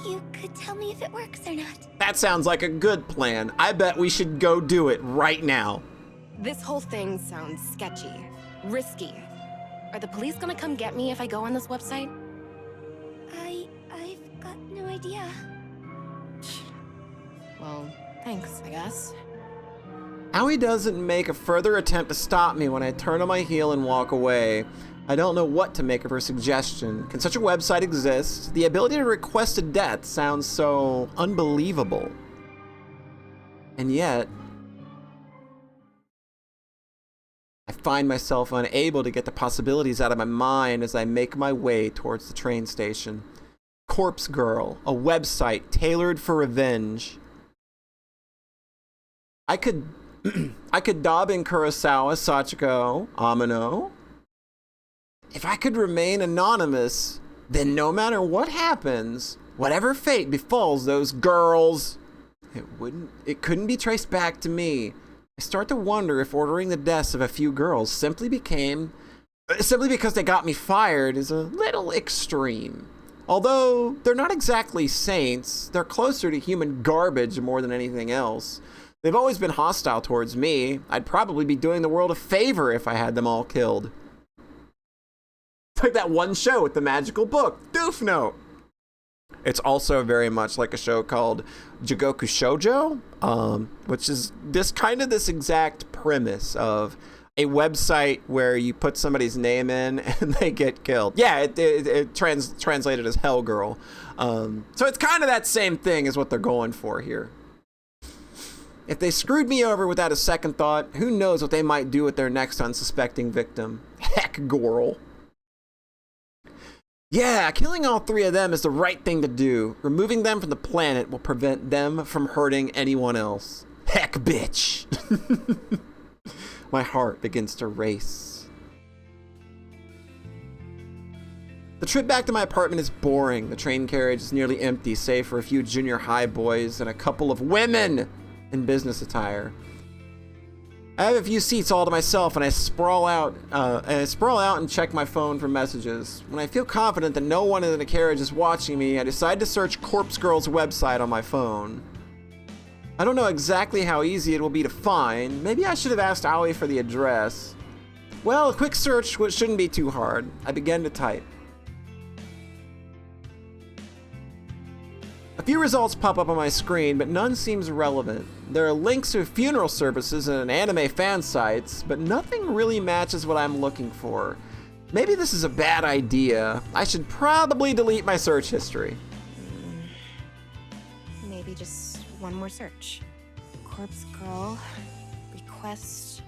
you could tell me if it works or not.
That sounds like a good plan. I bet we should go do it right now.
This whole thing sounds sketchy, risky. Are the police gonna come get me if I go on this website?
I've got no idea.
Well, thanks, I guess.
Aoi doesn't make a further attempt to stop me when I turn on my heel and walk away. I don't know what to make of her suggestion. Can such a website exist? The ability to request a death sounds so unbelievable. And yet, I find myself unable to get the possibilities out of my mind as I make my way towards the train station. Corpse Girl, a website tailored for revenge. I could dob in Kurosawa, Sachiko, Amano. If I could remain anonymous, then no matter what happens, whatever fate befalls those girls, it couldn't be traced back to me. I start to wonder if ordering the deaths of a few girls simply because they got me fired is a little extreme. Although they're not exactly saints, they're closer to human garbage more than anything else. They've always been hostile towards me. I'd probably be doing the world a favor if I had them all killed. It's like that one show with the magical book, Doof Note. It's also very much like a show called Jigoku Shoujo, which is this exact premise of a website where you put somebody's name in and they get killed. Yeah, it translated as Hell Girl. So it's kind of that same thing as what they're going for here. If they screwed me over without a second thought, who knows what they might do with their next unsuspecting victim. Heck, girl. Yeah, killing all three of them is the right thing to do. Removing them from the planet will prevent them from hurting anyone else. Heck, bitch. My heart begins to race. The trip back to my apartment is boring. The train carriage is nearly empty, save for a few junior high boys and a couple of women in business attire. I have a few seats all to myself, and I sprawl out and check my phone for messages. When I feel confident that no one in the carriage is watching me, I decide to search Corpse Girl's website on my phone. I don't know exactly how easy it will be to find. Maybe I should have asked Aoi for the address. Well, a quick search shouldn't be too hard. I began to type. A few results pop up on my screen, but none seems relevant. There are links to funeral services and anime fan sites, but nothing really matches what I'm looking for. Maybe this is a bad idea. I should probably delete my search history.
Maybe just one more search. Corpse Girl, request,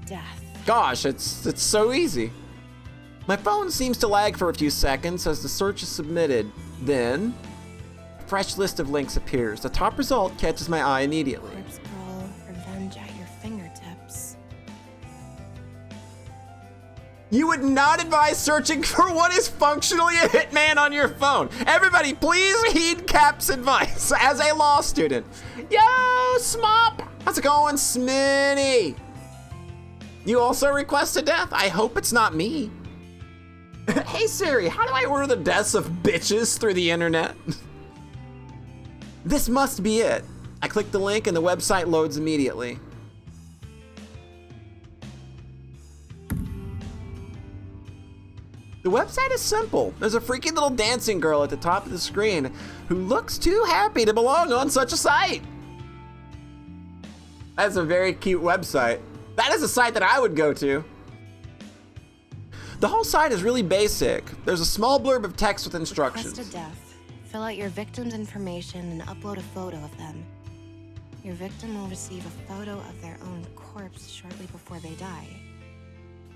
death.
Gosh, it's so easy. My phone seems to lag for a few seconds as the search is submitted. Then, a fresh list of links appears. The top result catches my eye immediately.
Corpse Girl, revenge at your fingertips.
You would not advise searching for what is functionally a hitman on your phone. Everybody, please heed Cap's advice as a law student. Yo, Smop! How's it going, Smitty? You also requested death? I hope it's not me. Hey Siri, how do I order the deaths of bitches through the internet? This must be it. I click the link and the website loads immediately. The website is simple. There's a freaky little dancing girl at the top of the screen who looks too happy to belong on such a site. That's a very cute website. That is a site that I would go to. The whole site is really basic. There's a small blurb of text with instructions.
Request a death. Fill out your victim's information and upload a photo of them. Your victim will receive a photo of their own corpse shortly before they die.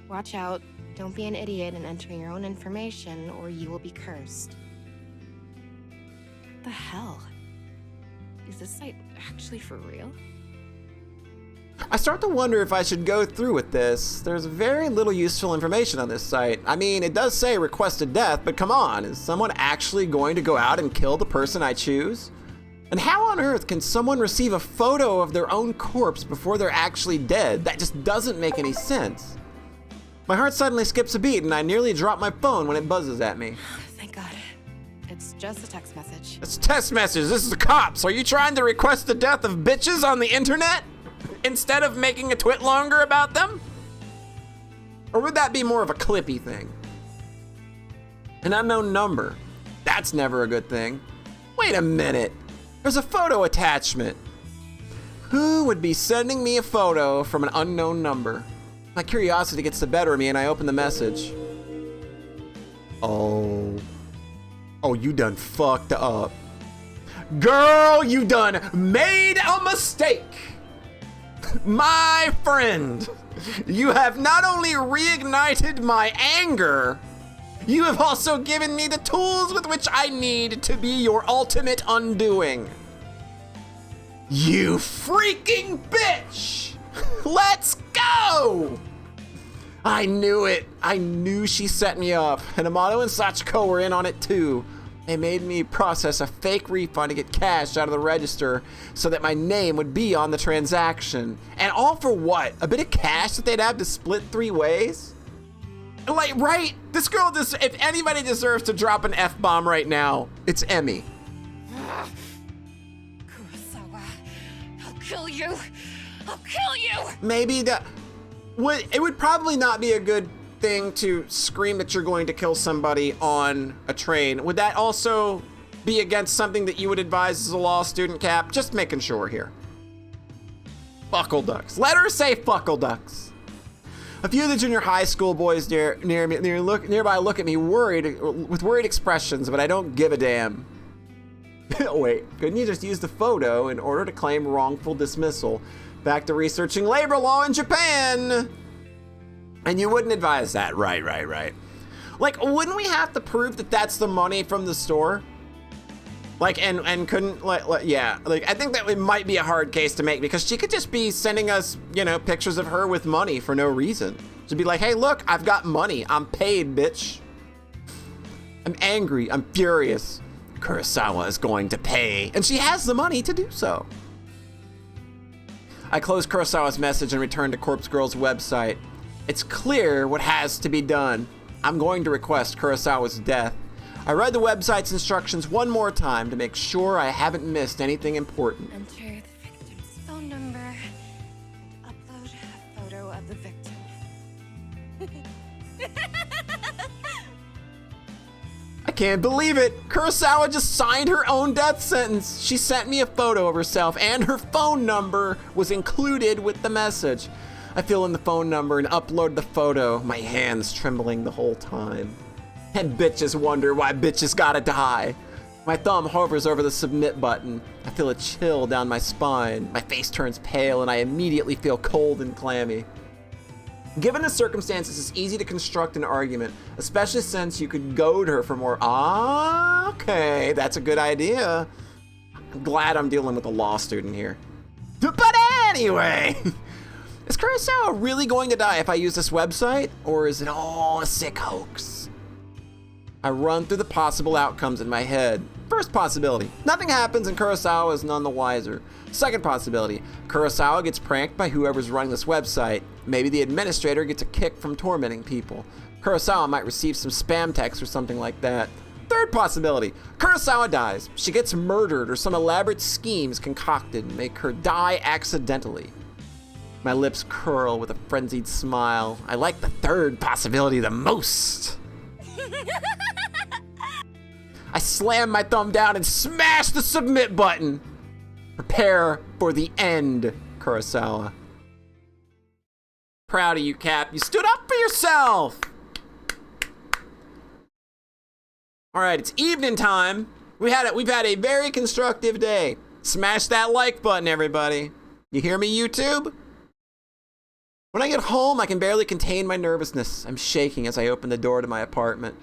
Watch out. Don't be an idiot and enter your own information, or you will be cursed. What the hell? Is this site actually for real?
I start to wonder if I should go through with this. There's very little useful information on this site. I mean, it does say requested death, but come on, is someone actually going to go out and kill the person I choose? And how on earth can someone receive a photo of their own corpse before they're actually dead? That just doesn't make any sense. My heart suddenly skips a beat and I nearly drop my phone when it buzzes at me.
Thank God. It's just a text message.
It's a text message. This is the cops. Are you trying to request the death of bitches on the internet instead of making a twit longer about them? Or would that be more of a clippy thing? An unknown number. That's never a good thing. Wait a minute. There's a photo attachment. Who would be sending me a photo from an unknown number? My curiosity gets the better of me and I open the message. Oh, you done fucked up. Girl, you done made a mistake. My friend, you have not only reignited my anger, you have also given me the tools with which I need to be your ultimate undoing. You freaking bitch! Let's go! I knew it. I knew she set me up. And Amato and Sachiko were in on it too. They made me process a fake refund to get cash out of the register so that my name would be on the transaction. And all for what? A bit of cash that they'd have to split 3 ways? Like, right? This girl, if anybody deserves to drop an F-bomb right now, it's Emmy.
Kurosawa, I'll kill you. I'll kill you.
Maybe it would probably not be a good thing to scream that you're going to kill somebody on a train. Would that also be against something that you would advise as a law student, Cap? Just making sure here. Fuckle ducks. Let her say fuckle ducks. A few of the junior high school boys nearby look at me with worried expressions, but I don't give a damn. Wait, couldn't you just use the photo in order to claim wrongful dismissal? Back to researching labor law in Japan. And you wouldn't advise that. Right. Like, wouldn't we have to prove that that's the money from the store? Like, and couldn't, yeah. Like, I think that it might be a hard case to make because she could just be sending us, pictures of her with money for no reason. She'd be like, hey, look, I've got money. I'm paid, bitch. I'm angry. I'm furious. Kurosawa is going to pay. And she has the money to do so. I close Kurosawa's message and return to Corpse Girl's website. It's clear what has to be done. I'm going to request Kurosawa's death. I read the website's instructions one more time to make sure I haven't missed anything important.
Enter the victim's phone number and upload a photo of the victim.
I can't believe it. Kurosawa just signed her own death sentence. She sent me a photo of herself and her phone number was included with the message. I fill in the phone number and upload the photo, my hands trembling the whole time. And bitches wonder why bitches gotta die. My thumb hovers over the submit button. I feel a chill down my spine. My face turns pale and I immediately feel cold and clammy. Given the circumstances, it's easy to construct an argument, especially since you could goad her for more. Okay, that's a good idea. I'm glad I'm dealing with a law student here. But anyway, is Kurosawa really going to die if I use this website, or is it all a sick hoax? I run through the possible outcomes in my head. First possibility, nothing happens and Kurosawa is none the wiser. Second possibility, Kurosawa gets pranked by whoever's running this website. Maybe the administrator gets a kick from tormenting people. Kurosawa might receive some spam text or something like that. Third possibility, Kurosawa dies. She gets murdered or some elaborate schemes concocted and make her die accidentally. My lips curl with a frenzied smile. I like the third possibility the most. I slam my thumb down and smash the submit button. Prepare for the end, Kurosawa. Proud of you, Cap. You stood up for yourself. All right, it's evening time. We've had a very constructive day. Smash that like button, everybody. You hear me, YouTube? When I get home, I can barely contain my nervousness. I'm shaking as I open the door to my apartment.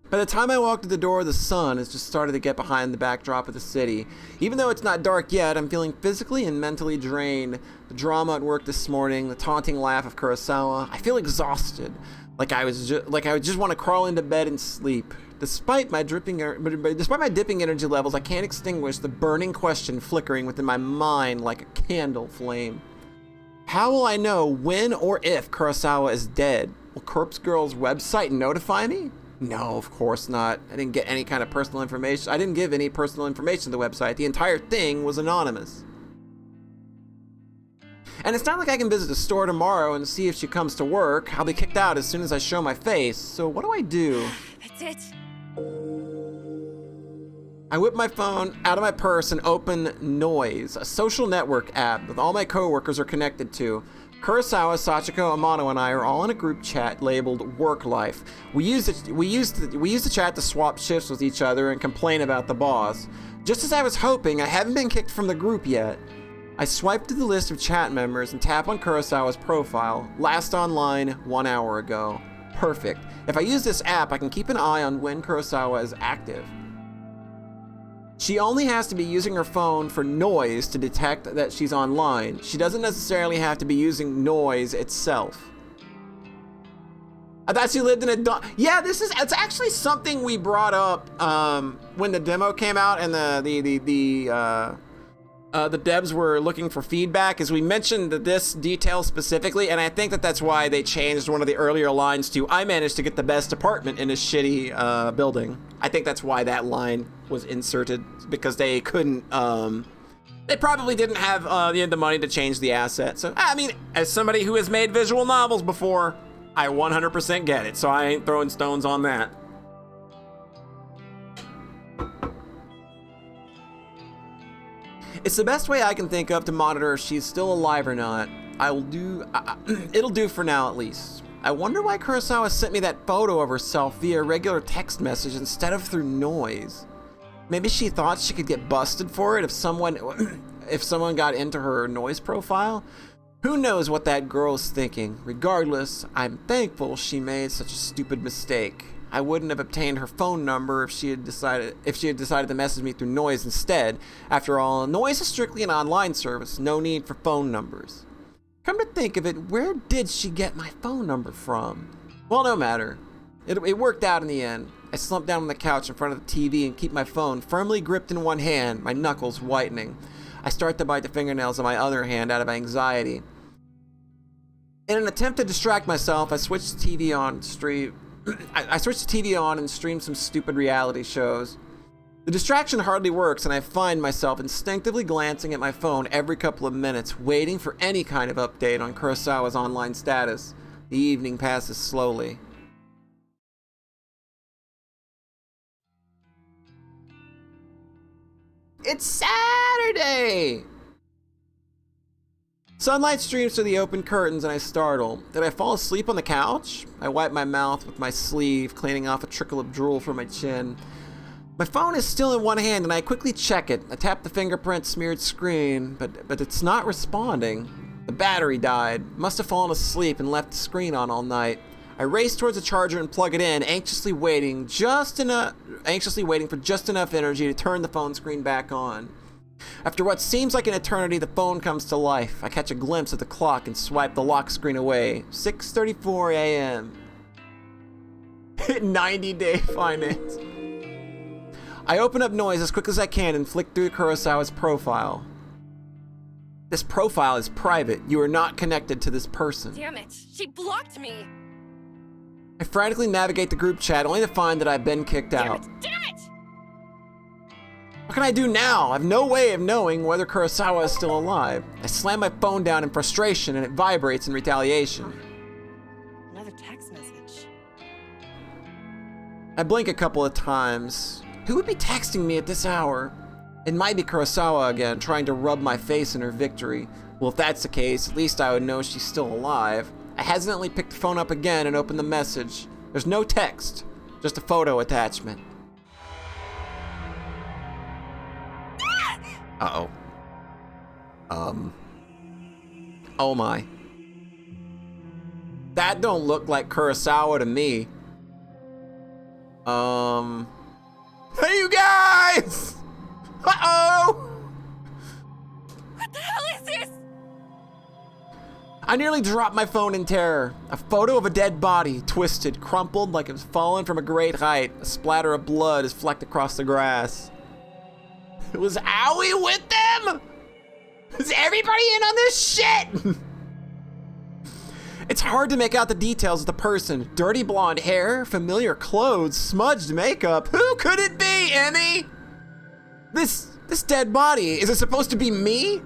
By the time I walked to the door, the sun has just started to get behind the backdrop of the city. Even though it's not dark yet, I'm feeling physically and mentally drained. The drama at work this morning, the taunting laugh of Kurosawa. I feel exhausted, like I would just want to crawl into bed and sleep. Despite my dipping energy levels, I can't extinguish the burning question flickering within my mind like a candle flame. How will I know when or if Kurosawa is dead? Will Corpse Girl's website notify me? No, of course not. I didn't get any kind of personal information. I didn't give any personal information to the website. The entire thing was anonymous. And it's not like I can visit the store tomorrow and see if she comes to work. I'll be kicked out as soon as I show my face. So what do I do?
That's it.
I whip my phone out of my purse and open Noise, a social network app that all my coworkers are connected to. Kurosawa, Sachiko, Amano, and I are all in a group chat labeled Work Life. We use the chat to swap shifts with each other and complain about the boss. Just as I was hoping, I haven't been kicked from the group yet. I swipe through the list of chat members and tap on Kurosawa's profile. Last online 1 hour ago. Perfect. If I use this app, I can keep an eye on when Kurosawa is active. She only has to be using her phone for Noise to detect that she's online. She doesn't necessarily have to be using Noise itself. I thought she lived in a yeah, it's actually something we brought up when the demo came out and the devs were looking for feedback, as we mentioned this detail specifically, and I think that's why they changed one of the earlier lines to, I managed to get the best apartment in a shitty building. I think that's why that line was inserted, because they couldn't, they probably didn't have the money to change the asset. So, I mean, as somebody who has made visual novels before, I 100% get it, so I ain't throwing stones on that. It's the best way I can think of to monitor if she's still alive or not. It'll do for now at least. I wonder why Kurosawa sent me that photo of herself via regular text message instead of through Noise. Maybe she thought she could get busted for it if someone got into her Noise profile? Who knows what that girl's thinking? Regardless, I'm thankful she made such a stupid mistake. I wouldn't have obtained her phone number if she had decided to message me through Noise instead. After all, Noise is strictly an online service, no need for phone numbers. Come to think of it, where did she get my phone number from? Well, no matter. It worked out in the end. I slumped down on the couch in front of the TV and keep my phone firmly gripped in one hand, my knuckles whitening. I start to bite the fingernails of my other hand out of anxiety. In an attempt to distract myself, I switched the TV on and streamed some stupid reality shows. The distraction hardly works, and I find myself instinctively glancing at my phone every couple of minutes, waiting for any kind of update on Kurosawa's online status. The evening passes slowly. It's Saturday! Sunlight streams through the open curtains and I startle. Did I fall asleep on the couch? I wipe my mouth with my sleeve, cleaning off a trickle of drool from my chin. My phone is still in one hand and I quickly check it. I tap the fingerprint smeared screen, but it's not responding. The battery died. Must have fallen asleep and left the screen on all night. I race towards the charger and plug it in, anxiously waiting for just enough energy to turn the phone screen back on. After what seems like an eternity, the phone comes to life. I catch a glimpse of the clock and swipe the lock screen away. 6:34 a.m. 90-day finance. I open up Noise as quick as I can and flick through Kurosawa's profile. This profile is private. You are not connected to this person.
Damn it, she blocked me.
I frantically navigate the group chat only to find that I've been kicked out.
Damn it!
What can I do now? I have no way of knowing whether Kurosawa is still alive. I slam my phone down in frustration and it vibrates in retaliation.
Another text message.
I blink a couple of times. Who would be texting me at this hour? It might be Kurosawa again, trying to rub my face in her victory. Well, if that's the case, at least I would know she's still alive. I hesitantly pick the phone up again and open the message. There's no text, just a photo attachment. Uh-oh. Oh my. That don't look like Kurosawa to me. Hey, you guys! Uh-oh!
What the hell is this?
I nearly dropped my phone in terror. A photo of a dead body, twisted, crumpled like it was fallen from a great height. A splatter of blood is flecked across the grass. Was Owie with them? Is everybody in on this shit? It's hard to make out the details of the person. Dirty blonde hair, familiar clothes, smudged makeup. Who could it be, Emmy? This dead body, is it supposed to be me?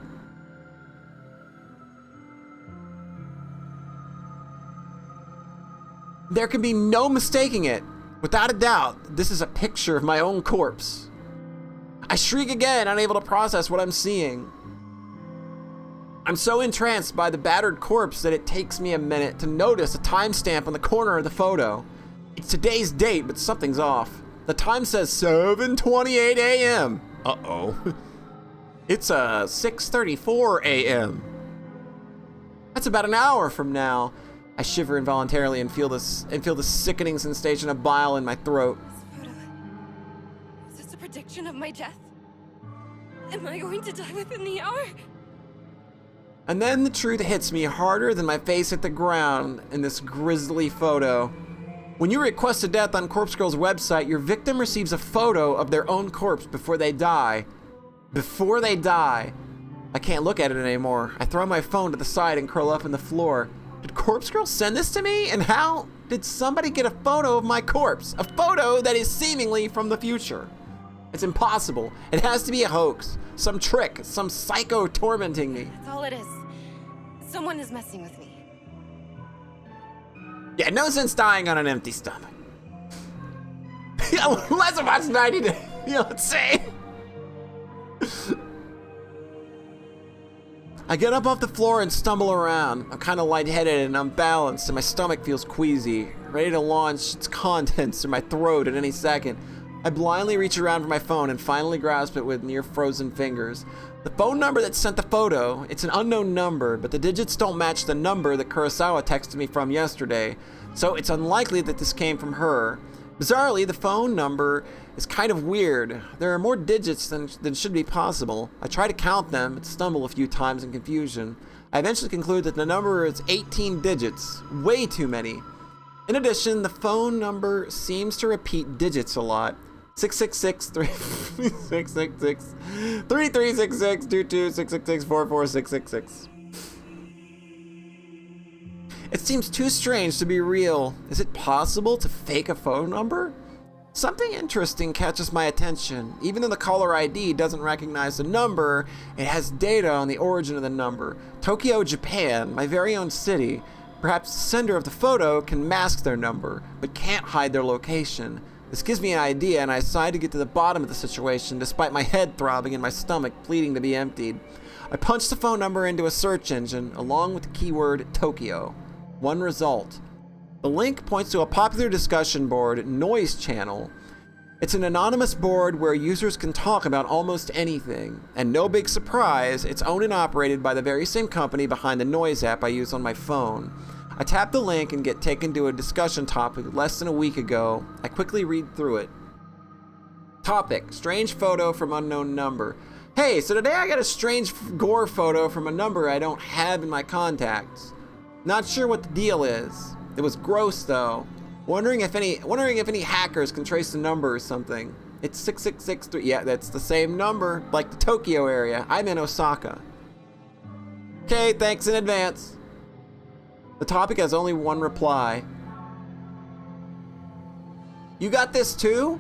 There can be no mistaking it. Without a doubt, this is a picture of my own corpse. I shriek again, unable to process what I'm seeing. I'm so entranced by the battered corpse that it takes me a minute to notice a timestamp on the corner of the photo. It's today's date, but something's off. The time says 7:28 a.m. Uh-oh. It's 6:34 a.m. That's about an hour from now. I shiver involuntarily and feel the sickening sensation of bile in my throat.
This photo. Is this a prediction of my death? Am I going to die within the hour?
And then the truth hits me harder than my face hit the ground in this grisly photo. When you request a death on Corpse Girl's website, your victim receives a photo of their own corpse before they die. Before they die. I can't look at it anymore. I throw my phone to the side and curl up on the floor. Did Corpse Girl send this to me? And how did somebody get a photo of my corpse? A photo that is seemingly from the future. It's impossible. It has to be a hoax. Some trick. Some psycho tormenting me.
That's all it is. Someone is messing with me.
Yeah, no sense dying on an empty stomach. Let's watch 90 Day. Let's see. I get up off the floor and stumble around. I'm kind of lightheaded and unbalanced, and my stomach feels queasy, ready to launch its contents through my throat at any second. I blindly reach around for my phone and finally grasp it with near-frozen fingers. The phone number that sent the photo, it's an unknown number, but the digits don't match the number that Kurosawa texted me from yesterday, so it's unlikely that this came from her. Bizarrely, the phone number is kind of weird. There are more digits than should be possible. I try to count them, but stumble a few times in confusion. I eventually conclude that the number is 18 digits, way too many. In addition, the phone number seems to repeat digits a lot. 666-3366-2266-446666. It seems too strange to be real. Is it possible to fake a phone number? Something interesting catches my attention. Even though the caller ID doesn't recognize the number, it has data on the origin of the number. Tokyo, Japan, my very own city. Perhaps the sender of the photo can mask their number, but can't hide their location. This gives me an idea, and I decide to get to the bottom of the situation despite my head throbbing and my stomach pleading to be emptied. I punch the phone number into a search engine, along with the keyword Tokyo. One result. The link points to a popular discussion board, Noise Channel. It's an anonymous board where users can talk about almost anything, and no big surprise, it's owned and operated by the very same company behind the Noise app I use on my phone. I tap the link and get taken to a discussion topic less than a week ago. I quickly read through it. Topic: strange photo from unknown number. Hey, so today I got a strange gore photo from a number I don't have in my contacts. Not sure what the deal is. It was gross though. Wondering if any hackers can trace the number or something. It's 6663. Yeah, that's the same number, like the Tokyo area. I'm in Osaka. Okay, thanks in advance. The topic has only one reply. You got this too?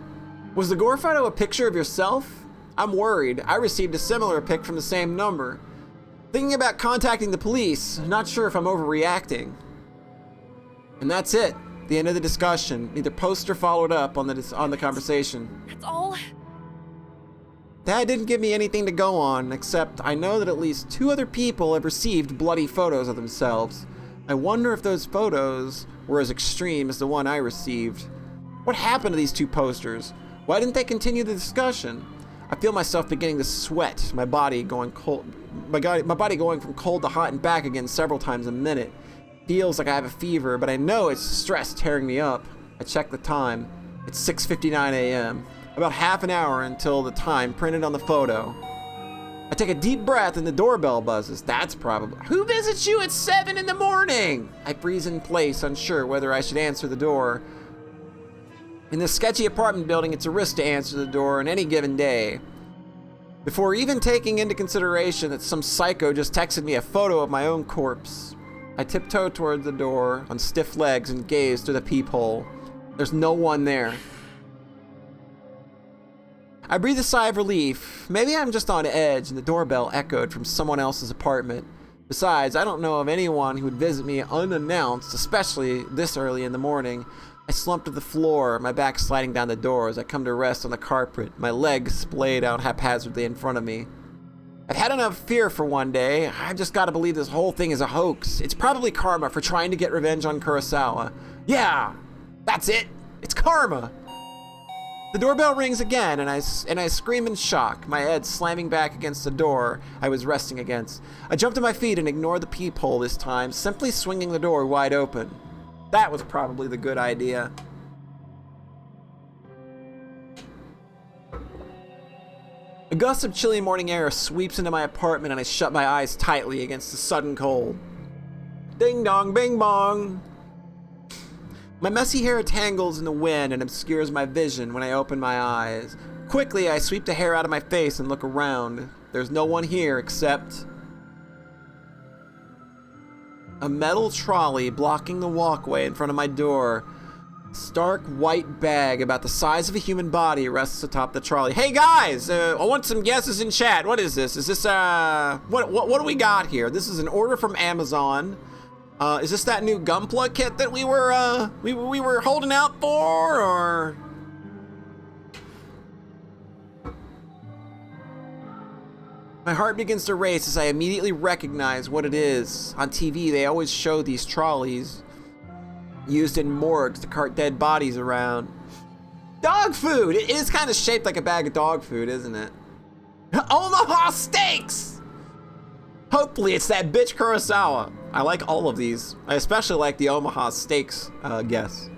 Was the gore photo a picture of yourself? I'm worried. I received a similar pic from the same number. Thinking about contacting the police. Not sure if I'm overreacting. And that's it. The end of the discussion. Neither post or followed up on the conversation.
That's all?
That didn't give me anything to go on, except I know that at least 2 other people have received bloody photos of themselves. I wonder if those photos were as extreme as the one I received. What happened to these 2 posters? Why didn't they continue the discussion? I feel myself beginning to sweat, my body going cold. My body going from cold to hot and back again several times a minute. Feels like I have a fever, but I know it's stress tearing me up. I check the time. It's 6:59 a.m. About half an hour until the time printed on the photo. I take a deep breath and the doorbell buzzes. That's probably... Who visits you at 7 in the morning? I freeze in place, unsure whether I should answer the door. In this sketchy apartment building, it's a risk to answer the door on any given day. Before even taking into consideration that some psycho just texted me a photo of my own corpse, I tiptoe toward the door on stiff legs and gaze through the peephole. There's no one there. I breathe a sigh of relief. Maybe I'm just on edge and the doorbell echoed from someone else's apartment. Besides, I don't know of anyone who would visit me unannounced, especially this early in the morning. I slump to the floor, my back sliding down the door as I come to rest on the carpet, my legs splayed out haphazardly in front of me. I've had enough fear for one day. I've just got to believe this whole thing is a hoax. It's probably karma for trying to get revenge on Kurosawa. Yeah, that's it. It's karma. The doorbell rings again, and I scream in shock, my head slamming back against the door I was resting against. I jump to my feet and ignore the peephole this time, simply swinging the door wide open. That was probably the good idea. A gust of chilly morning air sweeps into my apartment and I shut my eyes tightly against the sudden cold. Ding dong, bing bong. My messy hair tangles in the wind and obscures my vision when I open my eyes. Quickly, I sweep the hair out of my face and look around. There's no one here except a metal trolley blocking the walkway in front of my door. Stark white bag about the size of a human body rests atop the trolley. Hey guys, I want some guesses in chat. What is this? Is this what do we got here? This is an order from Amazon. Is this that new Gunpla kit that we were holding out for, or? My heart begins to race as I immediately recognize what it is. On TV, they always show these trolleys used in morgues to cart dead bodies around. Dog food! It is kind of shaped like a bag of dog food, isn't it? Omaha Steaks! Hopefully it's that bitch Kurosawa. I like all of these. I especially like the Omaha Steaks guess.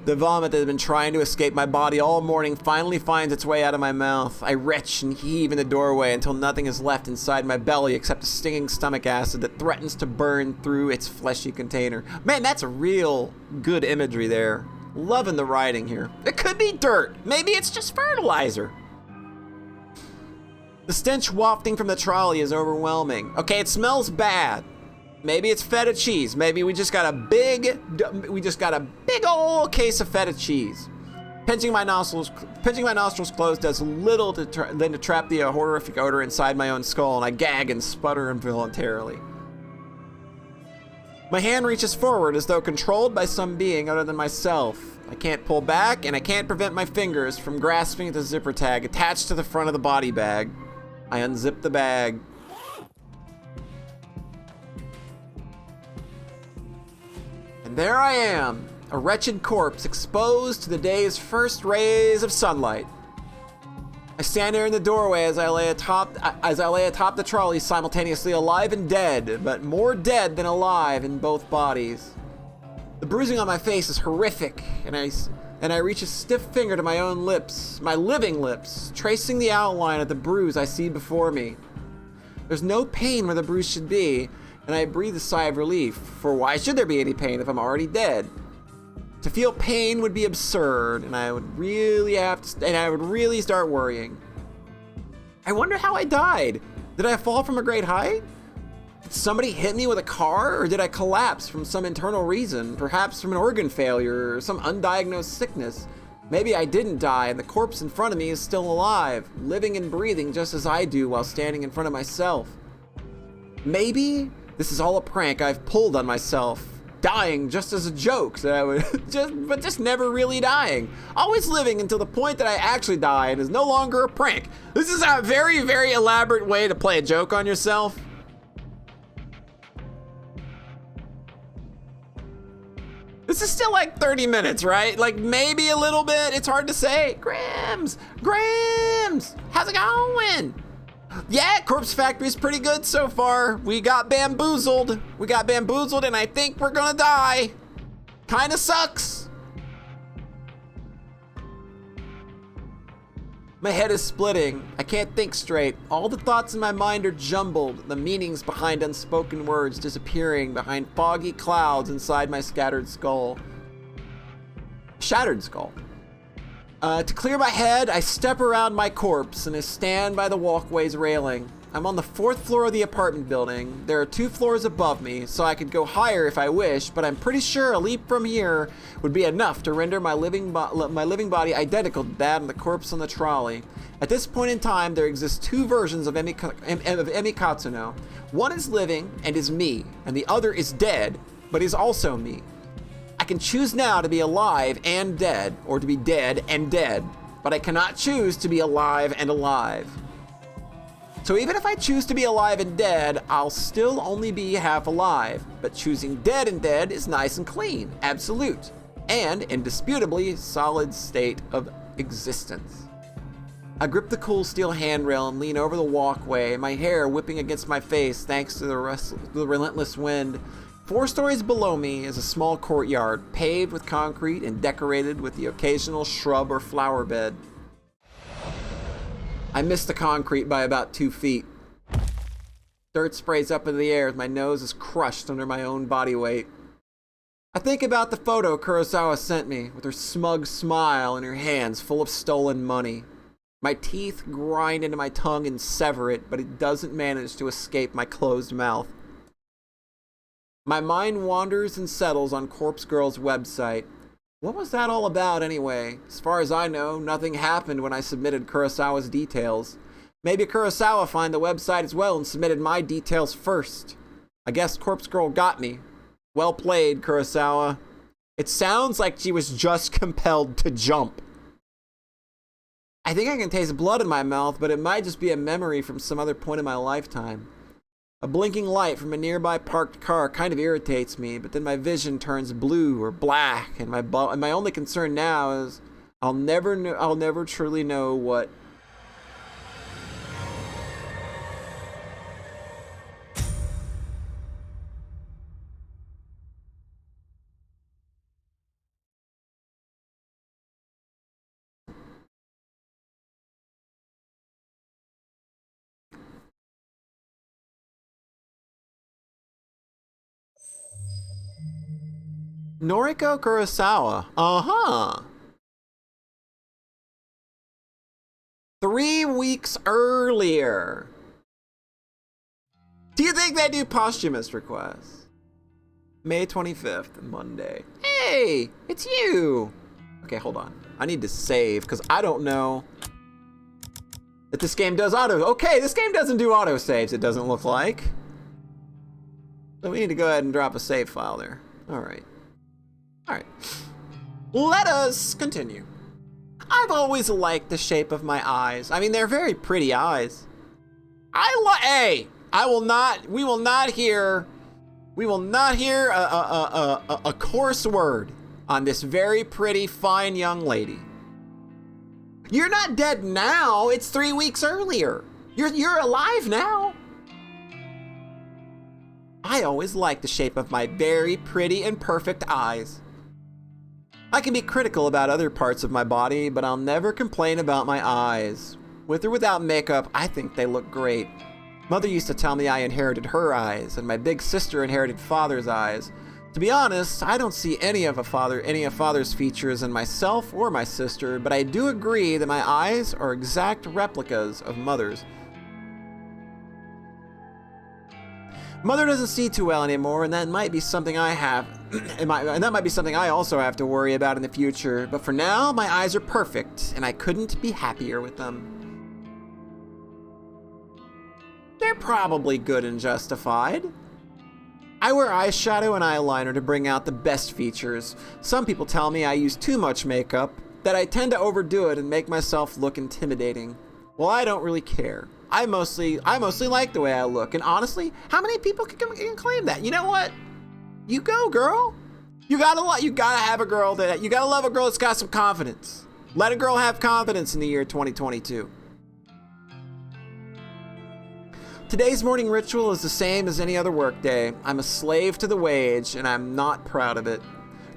The vomit that had been trying to escape my body all morning finally finds its way out of my mouth. I retch and heave in the doorway until nothing is left inside my belly except a stinging stomach acid that threatens to burn through its fleshy container. Man, that's a real good imagery there. Loving the writing here. It could be dirt. Maybe it's just fertilizer. The stench wafting from the trolley is overwhelming. Okay, it smells bad. Maybe it's feta cheese. Maybe we just got a big old case of feta cheese. Pinching my nostrils closed does little than to trap the horrific odor inside my own skull, and I gag and sputter involuntarily. My hand reaches forward as though controlled by some being other than myself. I can't pull back, and I can't prevent my fingers from grasping at the zipper tag attached to the front of the body bag. I unzip the bag. And there I am, a wretched corpse exposed to the day's first rays of sunlight. I stand there in the doorway as I lay atop the trolley, simultaneously alive and dead, but more dead than alive in both bodies. The bruising on my face is horrific, and I reach a stiff finger to my own lips, my living lips, tracing the outline of the bruise I see before me. There's no pain where the bruise should be, and I breathe a sigh of relief, for why should there be any pain if I'm already dead? To feel pain would be absurd, and I would really start worrying. I wonder how I died. Did I fall from a great height? Did somebody hit me with a car, or did I collapse from some internal reason, perhaps from an organ failure or some undiagnosed sickness? Maybe I didn't die, and the corpse in front of me is still alive, living and breathing just as I do while standing in front of myself. Maybe this is all a prank I've pulled on myself, dying just as a joke, so I would just never really dying. Always living until the point that I actually die and is no longer a prank. This is a very, very elaborate way to play a joke on yourself. This is still like 30 minutes, right? Like maybe a little bit, it's hard to say. Grams, how's it going? Yeah, Corpse Factory's pretty good so far. We got bamboozled and I think we're gonna die. Kinda sucks. My head is splitting. I can't think straight. All the thoughts in my mind are jumbled, the meanings behind unspoken words disappearing behind foggy clouds inside my shattered skull. To clear my head, I step around my corpse and I stand by the walkway's railing. I'm on the 4th floor of the apartment building. There are 2 floors above me, so I could go higher if I wish, but I'm pretty sure a leap from here would be enough to render my living body identical to that and the corpse on the trolley. At this point in time, there exist 2 versions of Emi Katsuno. One is living and is me, and the other is dead, but is also me. I can choose now to be alive and dead, or to be dead and dead, but I cannot choose to be alive and alive. So even if I choose to be alive and dead, I'll still only be half alive. But choosing dead and dead is nice and clean, absolute, and indisputably solid state of existence. I grip the cool steel handrail and lean over the walkway, my hair whipping against my face thanks to the relentless wind. 4 stories below me is a small courtyard, paved with concrete and decorated with the occasional shrub or flower bed. I miss the concrete by about 2 feet. Dirt sprays up into the air as my nose is crushed under my own body weight. I think about the photo Kurosawa sent me, with her smug smile and her hands full of stolen money. My teeth grind into my tongue and sever it, but it doesn't manage to escape my closed mouth. My mind wanders and settles on Corpse Girl's website. What was that all about anyway? As far as I know, nothing happened when I submitted Kurosawa's details. Maybe Kurosawa found the website as well and submitted my details first. I guess Corpse Girl got me. Well played, Kurosawa. It sounds like she was just compelled to jump. I think I can taste blood in my mouth, but it might just be a memory from some other point in my lifetime. A blinking light from a nearby parked car kind of irritates me, but then my vision turns blue or black, and my only concern now is I'll never truly know what. Noriko Kurosawa. Uh-huh. 3 weeks earlier. Do you think they do posthumous requests? May 25th, Monday. Hey, it's you. Okay, hold on. I need to save because I don't know that this game does auto. Okay, this game doesn't do auto saves, it doesn't look like. So we need to go ahead and drop a save file there. All right. Alright, let us continue. I've always liked the shape of my eyes. I mean, they're very pretty eyes. We will not hear a coarse word on this very pretty, fine young lady. You're not dead now, it's 3 weeks earlier. You're alive now. I always liked the shape of my very pretty and perfect eyes. I can be critical about other parts of my body, but I'll never complain about my eyes. With or without makeup, I think they look great. Mother used to tell me I inherited her eyes, and my big sister inherited father's eyes. To be honest, I don't see any of father's features in myself or my sister, but I do agree that my eyes are exact replicas of mother's. Mother doesn't see too well anymore, and that might be something I have. And that might be something I also have to worry about in the future. But for now, my eyes are perfect, and I couldn't be happier with them. They're probably good and justified. I wear eyeshadow and eyeliner to bring out the best features. Some people tell me I use too much makeup, that I tend to overdo it and make myself look intimidating. Well, I don't really care. I mostly like the way I look, and honestly, how many people can claim that? You know what? You go, girl. You gotta have a girl you gotta love a girl that's got some confidence. Let a girl have confidence in the year 2022. Today's morning ritual is the same as any other workday. I'm a slave to the wage, and I'm not proud of it.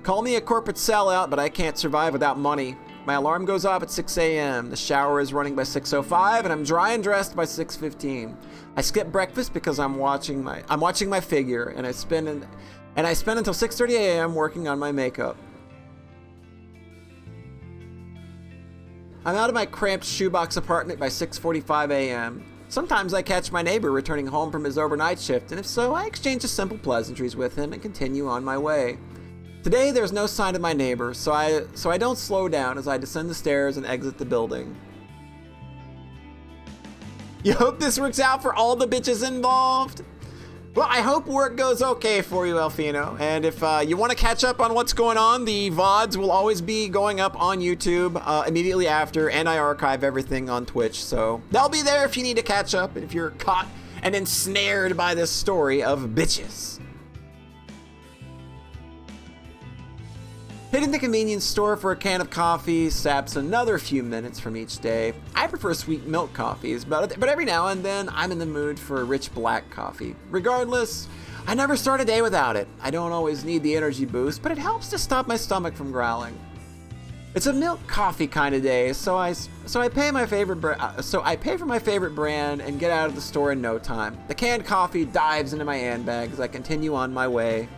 Call me a corporate sellout, but I can't survive without money. My alarm goes off at 6 a.m. The shower is running by 6:05, and I'm dry and dressed by 6:15. I skip breakfast because I'm watching my figure, and I spend until 6:30 a.m. working on my makeup. I'm out of my cramped shoebox apartment by 6:45 a.m. Sometimes I catch my neighbor returning home from his overnight shift, and if so, I exchange just simple pleasantries with him and continue on my way. Today, there's no sign of my neighbor, so I don't slow down as I descend the stairs and exit the building. You hope this works out for all the bitches involved? Well, I hope work goes okay for you, Elfino. And if you want to catch up on what's going on, the VODs will always be going up on YouTube immediately after, and I archive everything on Twitch. So they'll be there if you need to catch up and if you're caught and ensnared by this story of bitches. Hitting the convenience store for a can of coffee saps another few minutes from each day. I prefer sweet milk coffees, but every now and then I'm in the mood for a rich black coffee. Regardless, I never start a day without it. I don't always need the energy boost, but it helps to stop my stomach from growling. It's a milk coffee kind of day, so I pay for my favorite brand and get out of the store in no time. The canned coffee dives into my handbag as I continue on my way.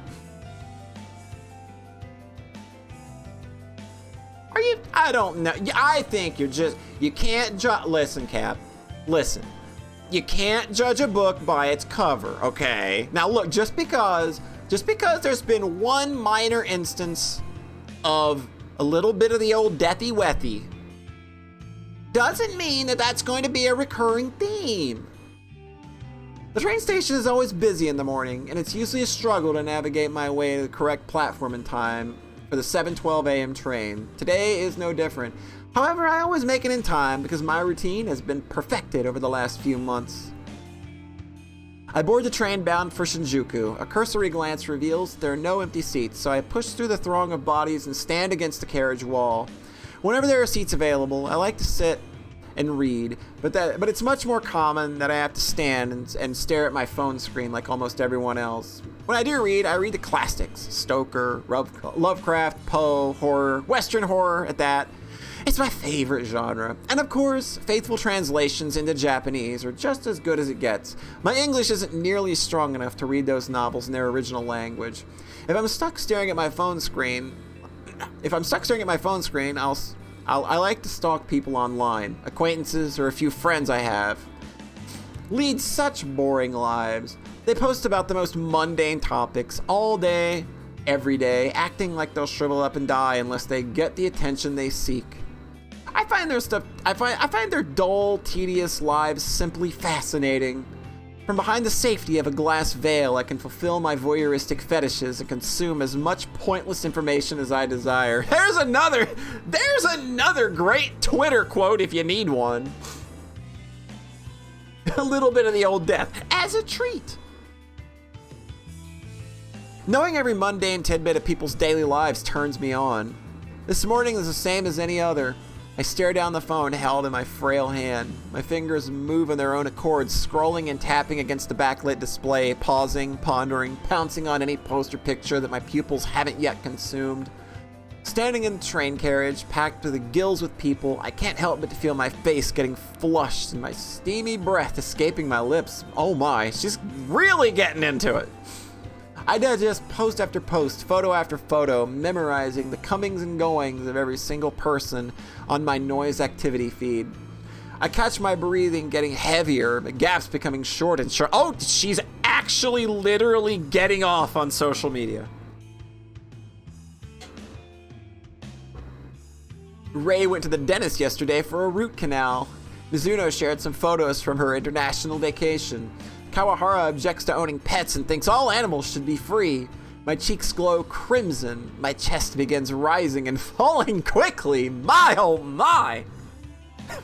I don't know. I think you can't listen, Cap. Listen. You can't judge a book by its cover, okay? Now look, just because there's been one minor instance of a little bit of the old deathy wethy doesn't mean that that's going to be a recurring theme. The train station is always busy in the morning, and it's usually a struggle to navigate my way to the correct platform in time for the 7:12 a.m. train. Today is no different. However, I always make it in time because my routine has been perfected over the last few months. I board the train bound for Shinjuku. A cursory glance reveals there are no empty seats, so I push through the throng of bodies and stand against the carriage wall. Whenever there are seats available, I like to sit and read, but it's much more common that I have to stand and stare at my phone screen like almost everyone else. When I do read, I read the classics: Stoker, Lovecraft, Poe, horror, Western horror at that. It's my favorite genre. And of course, faithful translations into Japanese are just as good as it gets. My English isn't nearly strong enough to read those novels in their original language. If I'm stuck staring at my phone screen, I like to stalk people online, acquaintances or a few friends I have. Lead such boring lives. They post about the most mundane topics all day, every day, acting like they'll shrivel up and die unless they get the attention they seek. I find their dull, tedious lives simply fascinating. From behind the safety of a glass veil, I can fulfill my voyeuristic fetishes and consume as much pointless information as I desire. There's another great Twitter quote if you need one. A little bit of the old death as a treat. Knowing every mundane tidbit of people's daily lives turns me on. This morning is the same as any other. I stare down the phone held in my frail hand. My fingers move on their own accord, scrolling and tapping against the backlit display, pausing, pondering, pouncing on any poster picture that my pupils haven't yet consumed. Standing in the train carriage, packed to the gills with people, I can't help but to feel my face getting flushed and my steamy breath escaping my lips. Oh my, she's really getting into it. I digest post after post, photo after photo, memorizing the comings and goings of every single person on my noise activity feed. I catch my breathing getting heavier, the gaps becoming short and short. Oh, she's actually literally getting off on social media. Ray went to the dentist yesterday for a root canal. Mizuno shared some photos from her international vacation. Kawahara objects to owning pets and thinks all animals should be free. My cheeks glow crimson. My chest begins rising and falling quickly. My oh my!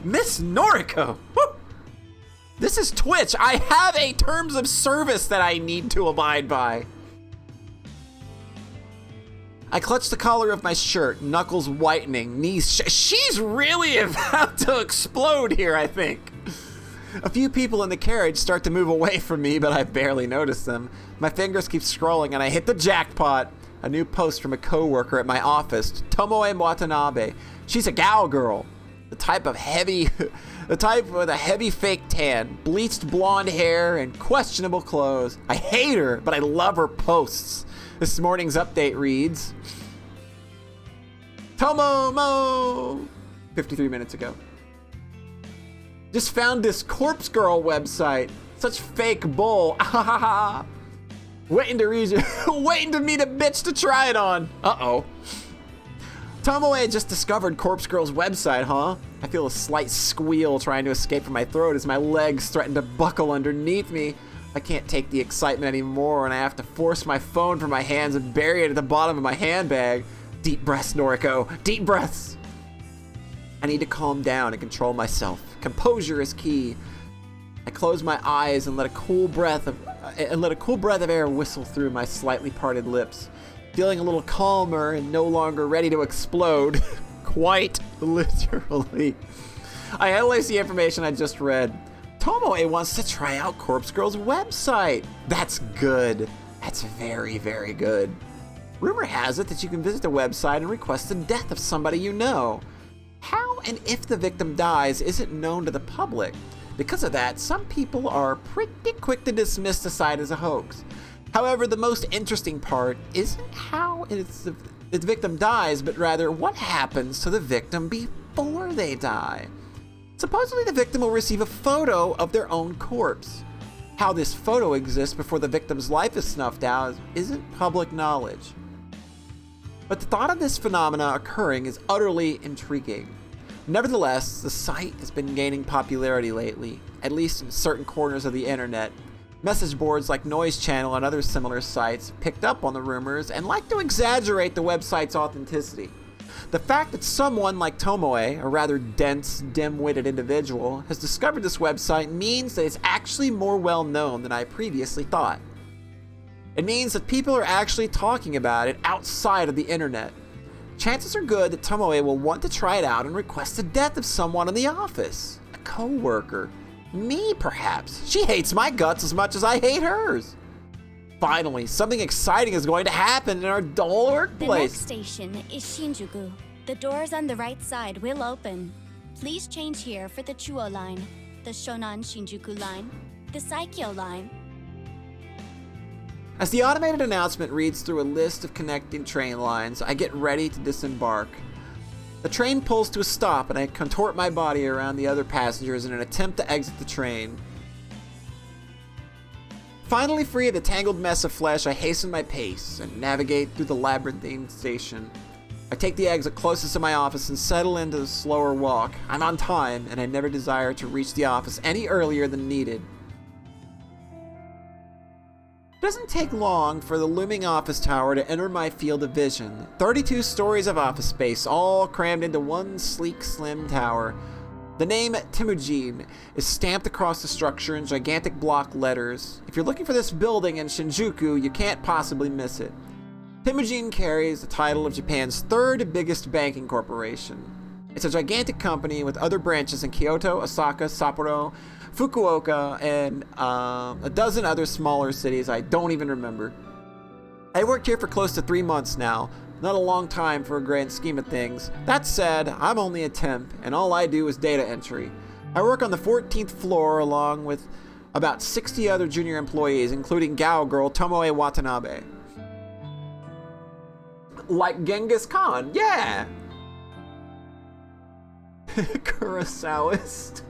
Miss Noriko! Woo! This is Twitch. I have a terms of service that I need to abide by. I clutch the collar of my shirt, knuckles whitening, knees she's really about to explode here, I think. A few people in the carriage start to move away from me, but I barely notice them. My fingers keep scrolling and I hit the jackpot. A new post from a coworker at my office, Tomoe Watanabe. She's a gal girl. The type with a heavy fake tan, bleached blonde hair, and questionable clothes. I hate her, but I love her posts. This morning's update reads, Tomomo! 53 minutes ago. Just found this Corpse Girl website. Such fake bull. Waiting to meet a bitch to try it on. Uh-oh. Tomoe just discovered Corpse Girl's website, huh? I feel a slight squeal trying to escape from my throat as my legs threaten to buckle underneath me. I can't take the excitement anymore, and I have to force my phone from my hands and bury it at the bottom of my handbag. Deep breaths, Noriko. Deep breaths. I need to calm down and control myself. Composure is key. I close my eyes and let a cool breath of air whistle through my slightly parted lips. Feeling a little calmer and no longer ready to explode. Quite literally. I analyze the information I just read. Tomoe wants to try out Corpse Girl's website. That's good. That's very, very good. Rumor has it that you can visit the website and request the death of somebody you know. How and if the victim dies isn't known to the public. Because of that, some people are pretty quick to dismiss the site as a hoax. However, the most interesting part isn't how the victim dies, but rather what happens to the victim before they die. Supposedly, the victim will receive a photo of their own corpse. How this photo exists before the victim's life is snuffed out isn't public knowledge. But the thought of this phenomena occurring is utterly intriguing. Nevertheless, the site has been gaining popularity lately, at least in certain corners of the internet. Message boards like Noise Channel and other similar sites picked up on the rumors and like to exaggerate the website's authenticity. The fact that someone like Tomoe, a rather dense, dim-witted individual, has discovered this website means that it's actually more well-known than I previously thought. It means that people are actually talking about it outside of the internet. Chances are good that Tomoe will want to try it out and request the death of someone in the office. A co-worker. Me, perhaps. She hates my guts as much as I hate hers. Finally, something exciting is going to happen in our dull workplace.
The next station is Shinjuku. The doors on the right side will open. Please change here for the Chuo line, the Shonan Shinjuku line, the Saikyo line.
As the automated announcement reads through a list of connecting train lines, I get ready to disembark. The train pulls to a stop and I contort my body around the other passengers in an attempt to exit the train. Finally free of the tangled mess of flesh, I hasten my pace and navigate through the labyrinthine station. I take the exit closest to my office and settle into the slower walk. I'm on time, and I never desire to reach the office any earlier than needed. It doesn't take long for the looming office tower to enter my field of vision. 32 stories of office space, all crammed into one sleek, slim tower. The name Temujin is stamped across the structure in gigantic block letters. If you're looking for this building in Shinjuku, you can't possibly miss it. Temujin carries the title of Japan's third biggest banking corporation. It's a gigantic company with other branches in Kyoto, Osaka, Sapporo, Fukuoka, and a dozen other smaller cities I don't even remember. I worked here for close to 3 months now. Not a long time for a grand scheme of things. That said, I'm only a temp, and all I do is data entry. I work on the 14th floor along with about 60 other junior employees, including Gao girl Tomoe Watanabe. Like Genghis Khan, yeah! Kurosawaist.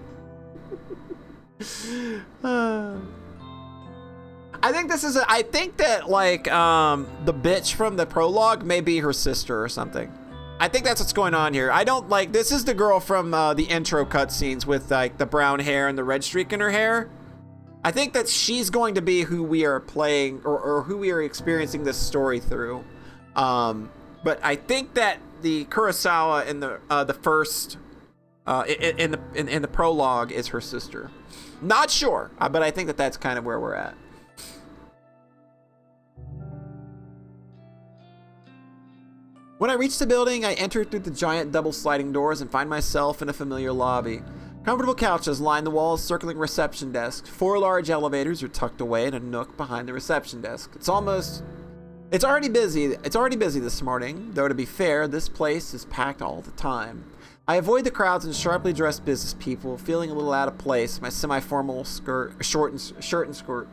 I think that like the bitch from the prologue may be her sister or something. I think that's what's going on here. I don't like, this is the girl from the intro cutscenes with like the brown hair and the red streak in her hair. I think that she's going to be who we are playing or who we are experiencing this story through. But I think that the Kurosawa in the first in the prologue is her sister. Not sure, but I think that that's kind of where we're at. When I reach the building, I enter through the giant double sliding doors and find myself in a familiar lobby. Comfortable couches line the walls circling reception desk. 4 large elevators are tucked away in a nook behind the reception desk. It's almost It's already busy this morning, though to be fair, this place is packed all the time. I avoid the crowds and sharply dressed business people, feeling a little out of place. My semi-formal short skirt,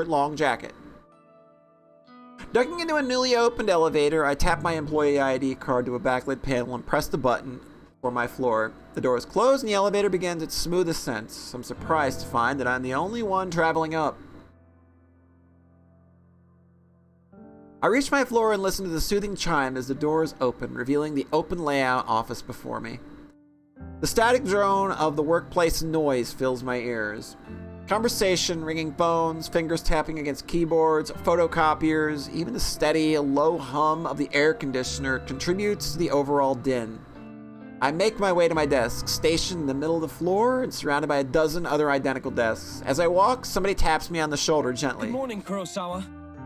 long jacket. Ducking into a newly opened elevator, I tap my employee ID card to a backlit panel and press the button for my floor. The doors close and the elevator begins its smooth ascent. I'm surprised to find that I'm the only one traveling up. I reach my floor and listen to the soothing chime as the doors open, revealing the open layout office before me. The static drone of the workplace noise fills my ears. Conversation, ringing phones, fingers tapping against keyboards, photocopiers, even the steady, low hum of the air conditioner contributes to the overall din. I make my way to my desk, stationed in the middle of the floor and surrounded by a dozen other identical desks. As I walk, somebody taps me on the shoulder gently.
Good morning, Kurosawa.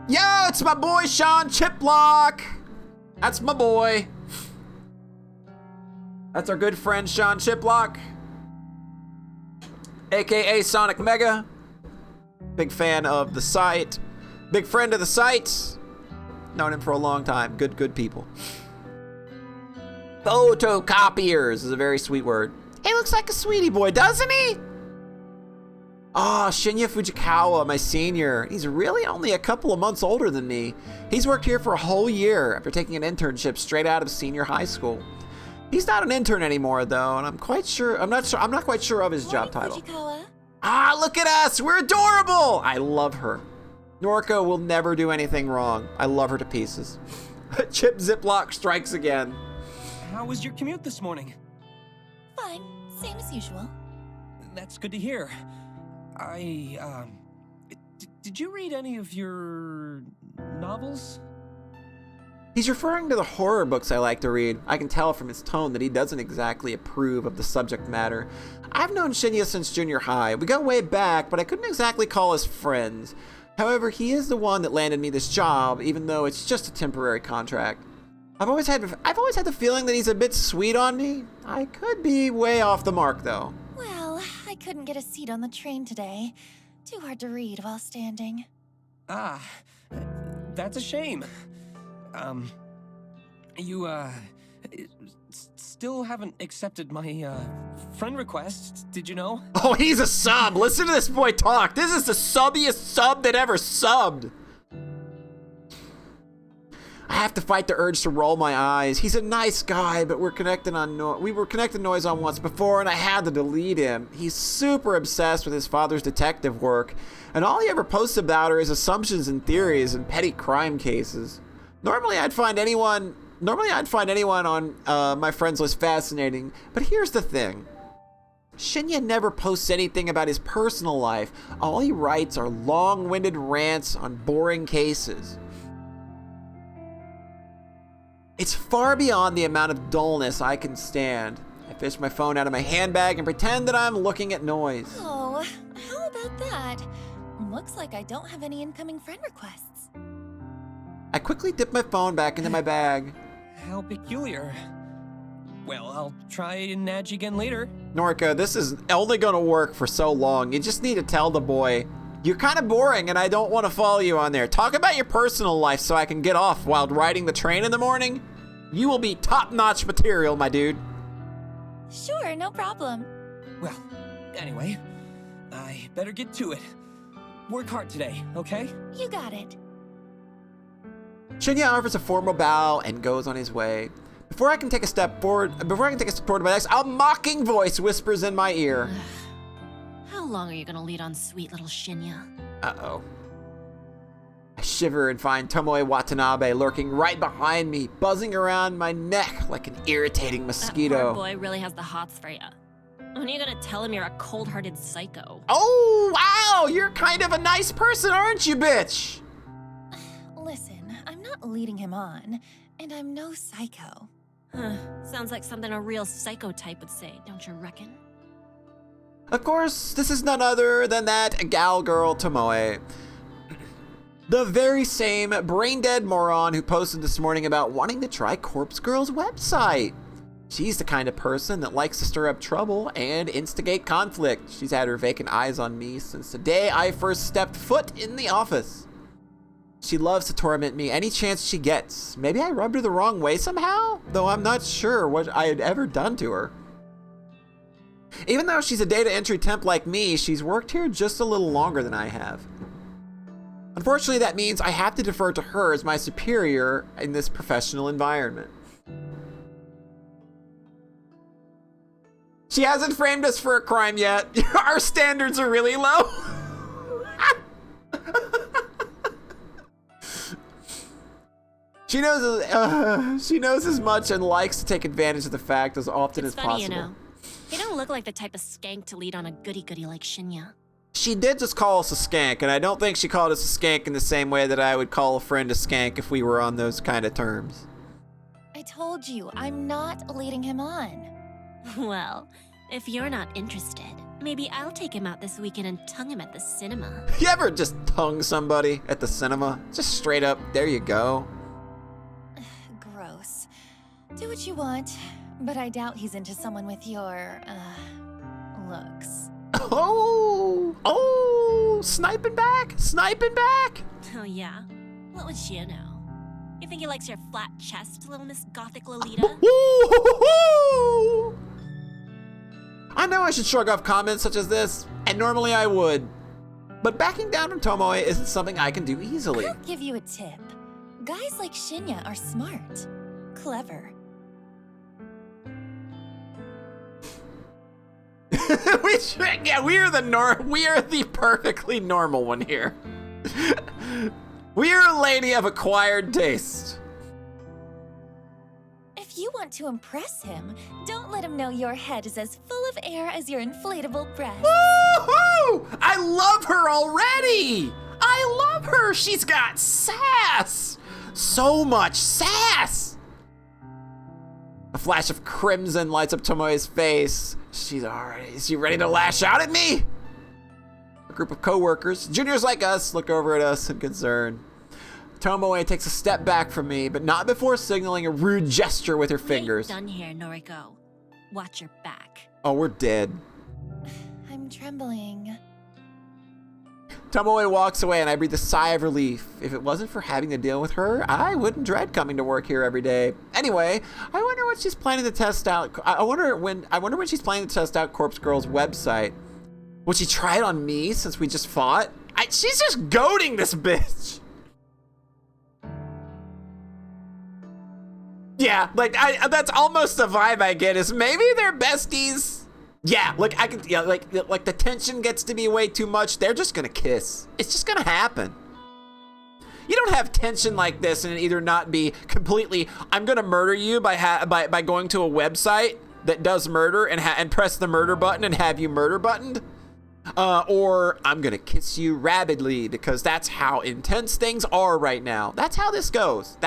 Yo, it's my boy Sean Chiplock! That's my boy. That's our good friend Sean Chiplock, aka Sonic Mega. Big fan of the site. Big friend of the site. Known him for a long time. Good people. Photocopiers is a very sweet word. He looks like a sweetie boy, doesn't he? Ah, Shinya Fujikawa, my senior. He's really only a couple of months older than me. He's worked here for a whole year after taking an internship straight out of senior high school. He's not an intern anymore though, and I'm not quite sure of his job title.
Fujikawa.
Ah, look at us! We're adorable! I love her. Noriko will never do anything wrong. I love her to pieces. Chip Ziplock strikes again.
How was your commute this morning?
Fine, same as usual.
That's good to hear. Did you read any of your novels?
He's referring to the horror books I like to read. I can tell from his tone that he doesn't exactly approve of the subject matter. I've known Shinya since junior high. We go way back, but I couldn't exactly call us friends. However, he is the one that landed me this job, even though it's just a temporary contract. I've always had the feeling that he's a bit sweet on me. I could be way off the mark, though.
Well, I couldn't get a seat on the train today. Too hard to read while standing.
Ah, that's a shame. You, still haven't accepted my, friend request, did you know?
Oh, he's a sub! Listen to this boy talk! This is the subbiest sub that ever subbed! I have to fight the urge to roll my eyes. He's a nice guy, but we were connected Noise on once before, and I had to delete him. He's super obsessed with his father's detective work, and all he ever posts about are his assumptions and theories and petty crime cases. Normally I'd find anyone on my friends list fascinating, but here's the thing. Shinya never posts anything about his personal life. All he writes are long-winded rants on boring cases. It's far beyond the amount of dullness I can stand. I fish my phone out of my handbag and pretend that I'm looking at Noise.
Oh, how about that? Looks like I don't have any incoming friend requests.
I quickly dip my phone back into my bag.
How peculiar. Well, I'll try and nudge again later.
Noriko, this is only gonna work for so long. You just need to tell the boy, you're kind of boring and I don't want to follow you on there. Talk about your personal life so I can get off while riding the train in the morning. You will be top-notch material, my dude.
Sure, no problem.
Well, anyway, I better get to it. Work hard today, okay?
You got it.
Shinya offers a formal bow and goes on his way. Before I can take a step forward to my next, a mocking voice whispers in my ear.
How long are you gonna lead on sweet little Shinya?
Uh-oh. I shiver and find Tomoe Watanabe lurking right behind me, buzzing around my neck like an irritating mosquito.
That poor boy really has the hots for you. When are you gonna tell him you're a cold-hearted psycho?
Oh, wow! You're kind of a nice person, aren't you, bitch?
Listen, I'm not leading him on, and I'm no psycho.
Sounds like something a real psycho type would say, don't you reckon?
Of course, this is none other than that gal girl Tomoe. The very same brain-dead moron who posted this morning about wanting to try Corpse Girl's website. She's the kind of person that likes to stir up trouble and instigate conflict. She's had her vacant eyes on me since the day I first stepped foot in the office. She loves to torment me any chance she gets. Maybe I rubbed her the wrong way somehow, though I'm not sure what I had ever done to her. Even though she's a data entry temp like me, she's worked here just a little longer than I have. Unfortunately, that means I have to defer to her as my superior in this professional environment. She hasn't framed us for a crime yet. Our standards are really low. She knows as much and likes to take advantage of the fact as often as possible.
You know. You don't look like the type of skank to lead on a goody-goody like Shinya.
She did just call us a skank, and I don't think she called us a skank in the same way that I would call a friend a skank if we were on those kind of terms.
I told you, I'm not leading him on.
Well, if you're not interested, maybe I'll take him out this weekend and tongue him at the cinema.
You ever just tongue somebody at the cinema? Just straight up, there you go.
Gross. Do what you want, but I doubt he's into someone with your, looks.
Oh, sniping back.
Oh yeah? What would you know? You think he likes your flat chest, little Miss Gothic Lolita?
I know I should shrug off comments such as this, and normally I would. But backing down from Tomoe isn't something I can do easily.
I'll give you a tip. Guys like Shinya are smart. Clever.
We are the perfectly normal one here. We are a lady of acquired taste.
If you want to impress him, don't let him know your head is as full of air as your inflatable breast.
Woohoo! I love her already! I love her! She's got sass! So much sass! A flash of crimson lights up Tomoe's face. Is she ready to lash out at me? A group of co-workers, juniors like us, look over at us in concern. Tomoe takes a step back from me, but not before signaling a rude gesture with her fingers.
Done here, Noriko. Watch your back.
Oh, we're dead.
I'm trembling.
Tomoe walks away and I breathe a sigh of relief. If it wasn't for having to deal with her, I wouldn't dread coming to work here every day. Anyway, I wonder what she's planning to test out. I wonder when she's planning to test out Corpse Girl's website. Would she try it on me since we just fought? She's just goading this bitch. Yeah, like that's almost the vibe I get is maybe they're besties. Yeah, like like the tension gets to be way too much. They're just gonna kiss. It's just gonna happen. You don't have tension like this and either not be completely, I'm gonna murder you by going to a website that does murder and press the murder button and have you murder buttoned. Or I'm gonna kiss you rabidly because that's how intense things are right now. That's how this goes.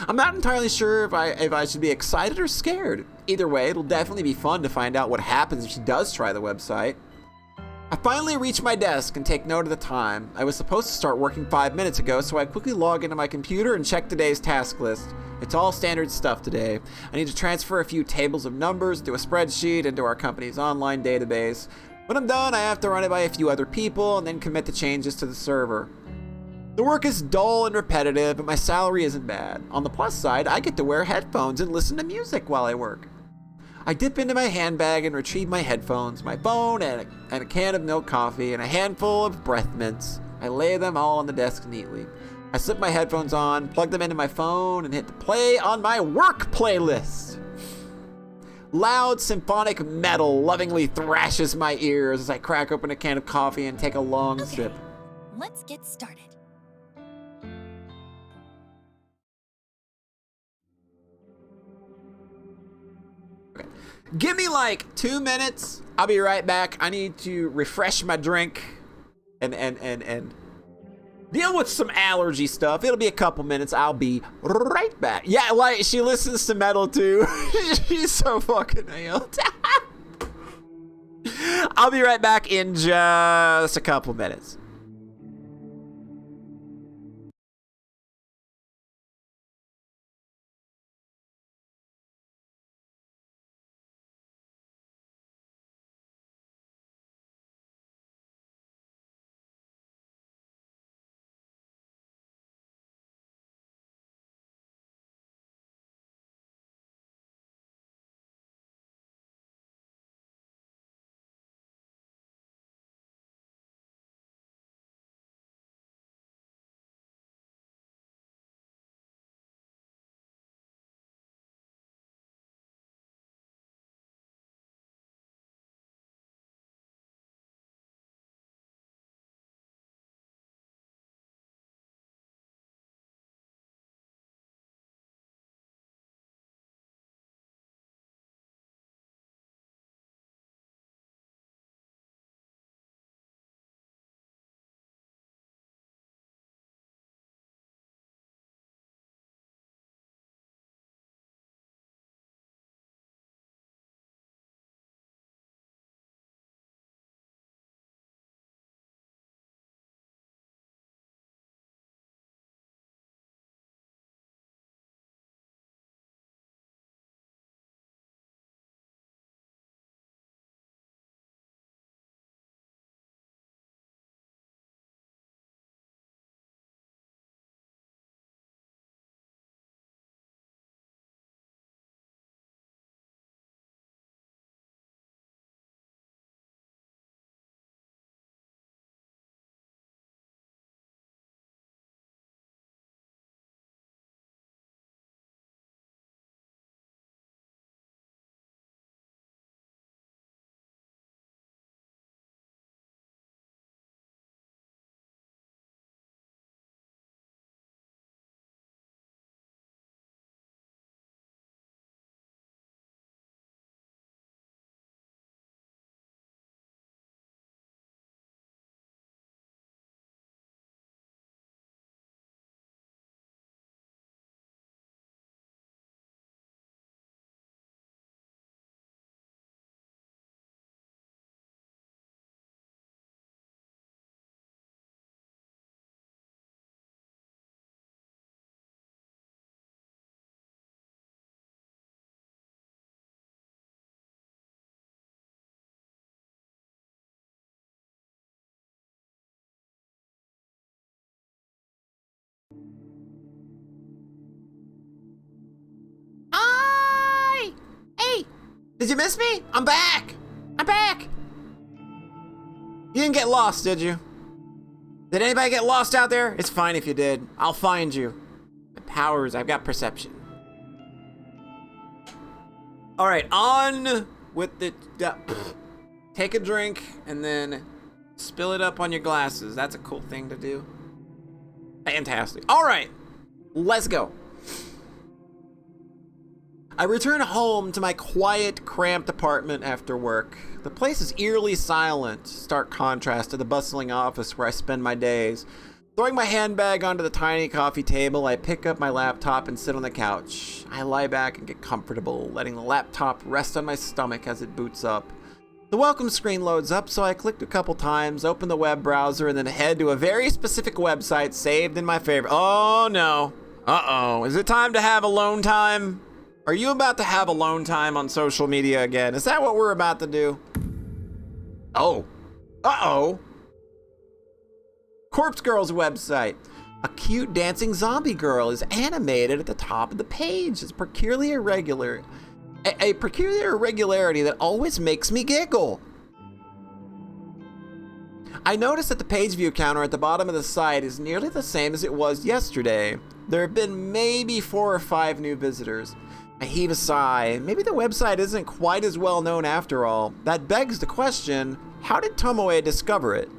I'm not entirely sure if I should be excited or scared. Either way, it'll definitely be fun to find out what happens if she does try the website. I finally reach my desk and take note of the time. I was supposed to start working 5 minutes ago, so I quickly log into my computer and check today's task list. It's all standard stuff today. I need to transfer a few tables of numbers to a spreadsheet into our company's online database. When I'm done, I have to run it by a few other people and then commit the changes to the server. The work is dull and repetitive, but my salary isn't bad. On the plus side, I get to wear headphones and listen to music while I work. I dip into my handbag and retrieve my headphones, my phone, and a can of milk coffee, and a handful of breath mints. I lay them all on the desk neatly. I slip my headphones on, plug them into my phone, and hit the play on my work playlist. Loud symphonic metal lovingly thrashes my ears as I crack open a can of coffee and take a long sip.
Let's get started.
Give me like 2 minutes. I'll be right back. I need to refresh my drink and deal with some allergy stuff. It'll be a couple minutes. I'll be right back. Yeah, like she listens to metal too. She's so fucking nailed. I'll be right back in just a couple minutes. Hi! Hey! Did you miss me? I'm back! I'm back! You didn't get lost, did you? Did anybody get lost out there? It's fine if you did. I'll find you. My powers, I've got perception. All right, on with the... take a drink and then spill it up on your glasses. That's a cool thing to do. Fantastic. All right, let's go. I return home to my quiet, cramped apartment after work. The place is eerily silent, stark contrast to the bustling office where I spend my days. Throwing my handbag onto the tiny coffee table, I pick up my laptop and sit on the couch. I lie back and get comfortable, letting the laptop rest on my stomach as it boots up. The welcome screen loads up, so I click a couple times, open the web browser, and then head to a very specific website saved in my favorite. Oh no. Uh-oh. Is it time to have alone time? Are you about to have alone time on social media again? Is that what we're about to do? Oh. Uh-oh. Corpse Girl's website. A cute dancing zombie girl is animated at the top of the page. It's peculiarly irregular. A peculiar irregularity that always makes me giggle. I noticed that the page view counter at the bottom of the site is nearly the same as it was yesterday. There have been maybe 4 or 5 new visitors. I heave a sigh. Maybe the website isn't quite as well known after all. That begs the question, how did Tomoe discover it?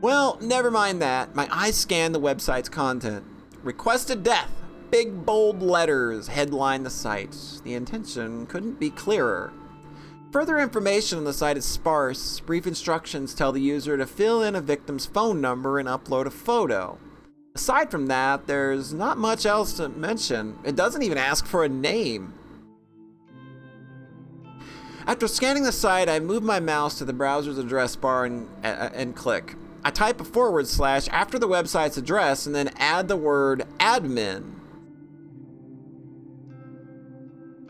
Well, never mind that. My eyes scan the website's content. Requested death. Big bold letters headline the site. The intention couldn't be clearer. Further information on the site is sparse. Brief instructions tell the user to fill in a victim's phone number and upload a photo. Aside from that, there's not much else to mention. It doesn't even ask for a name. After scanning the site, I move my mouse to the browser's address bar and click. I type a / after the website's address and then add the word admin.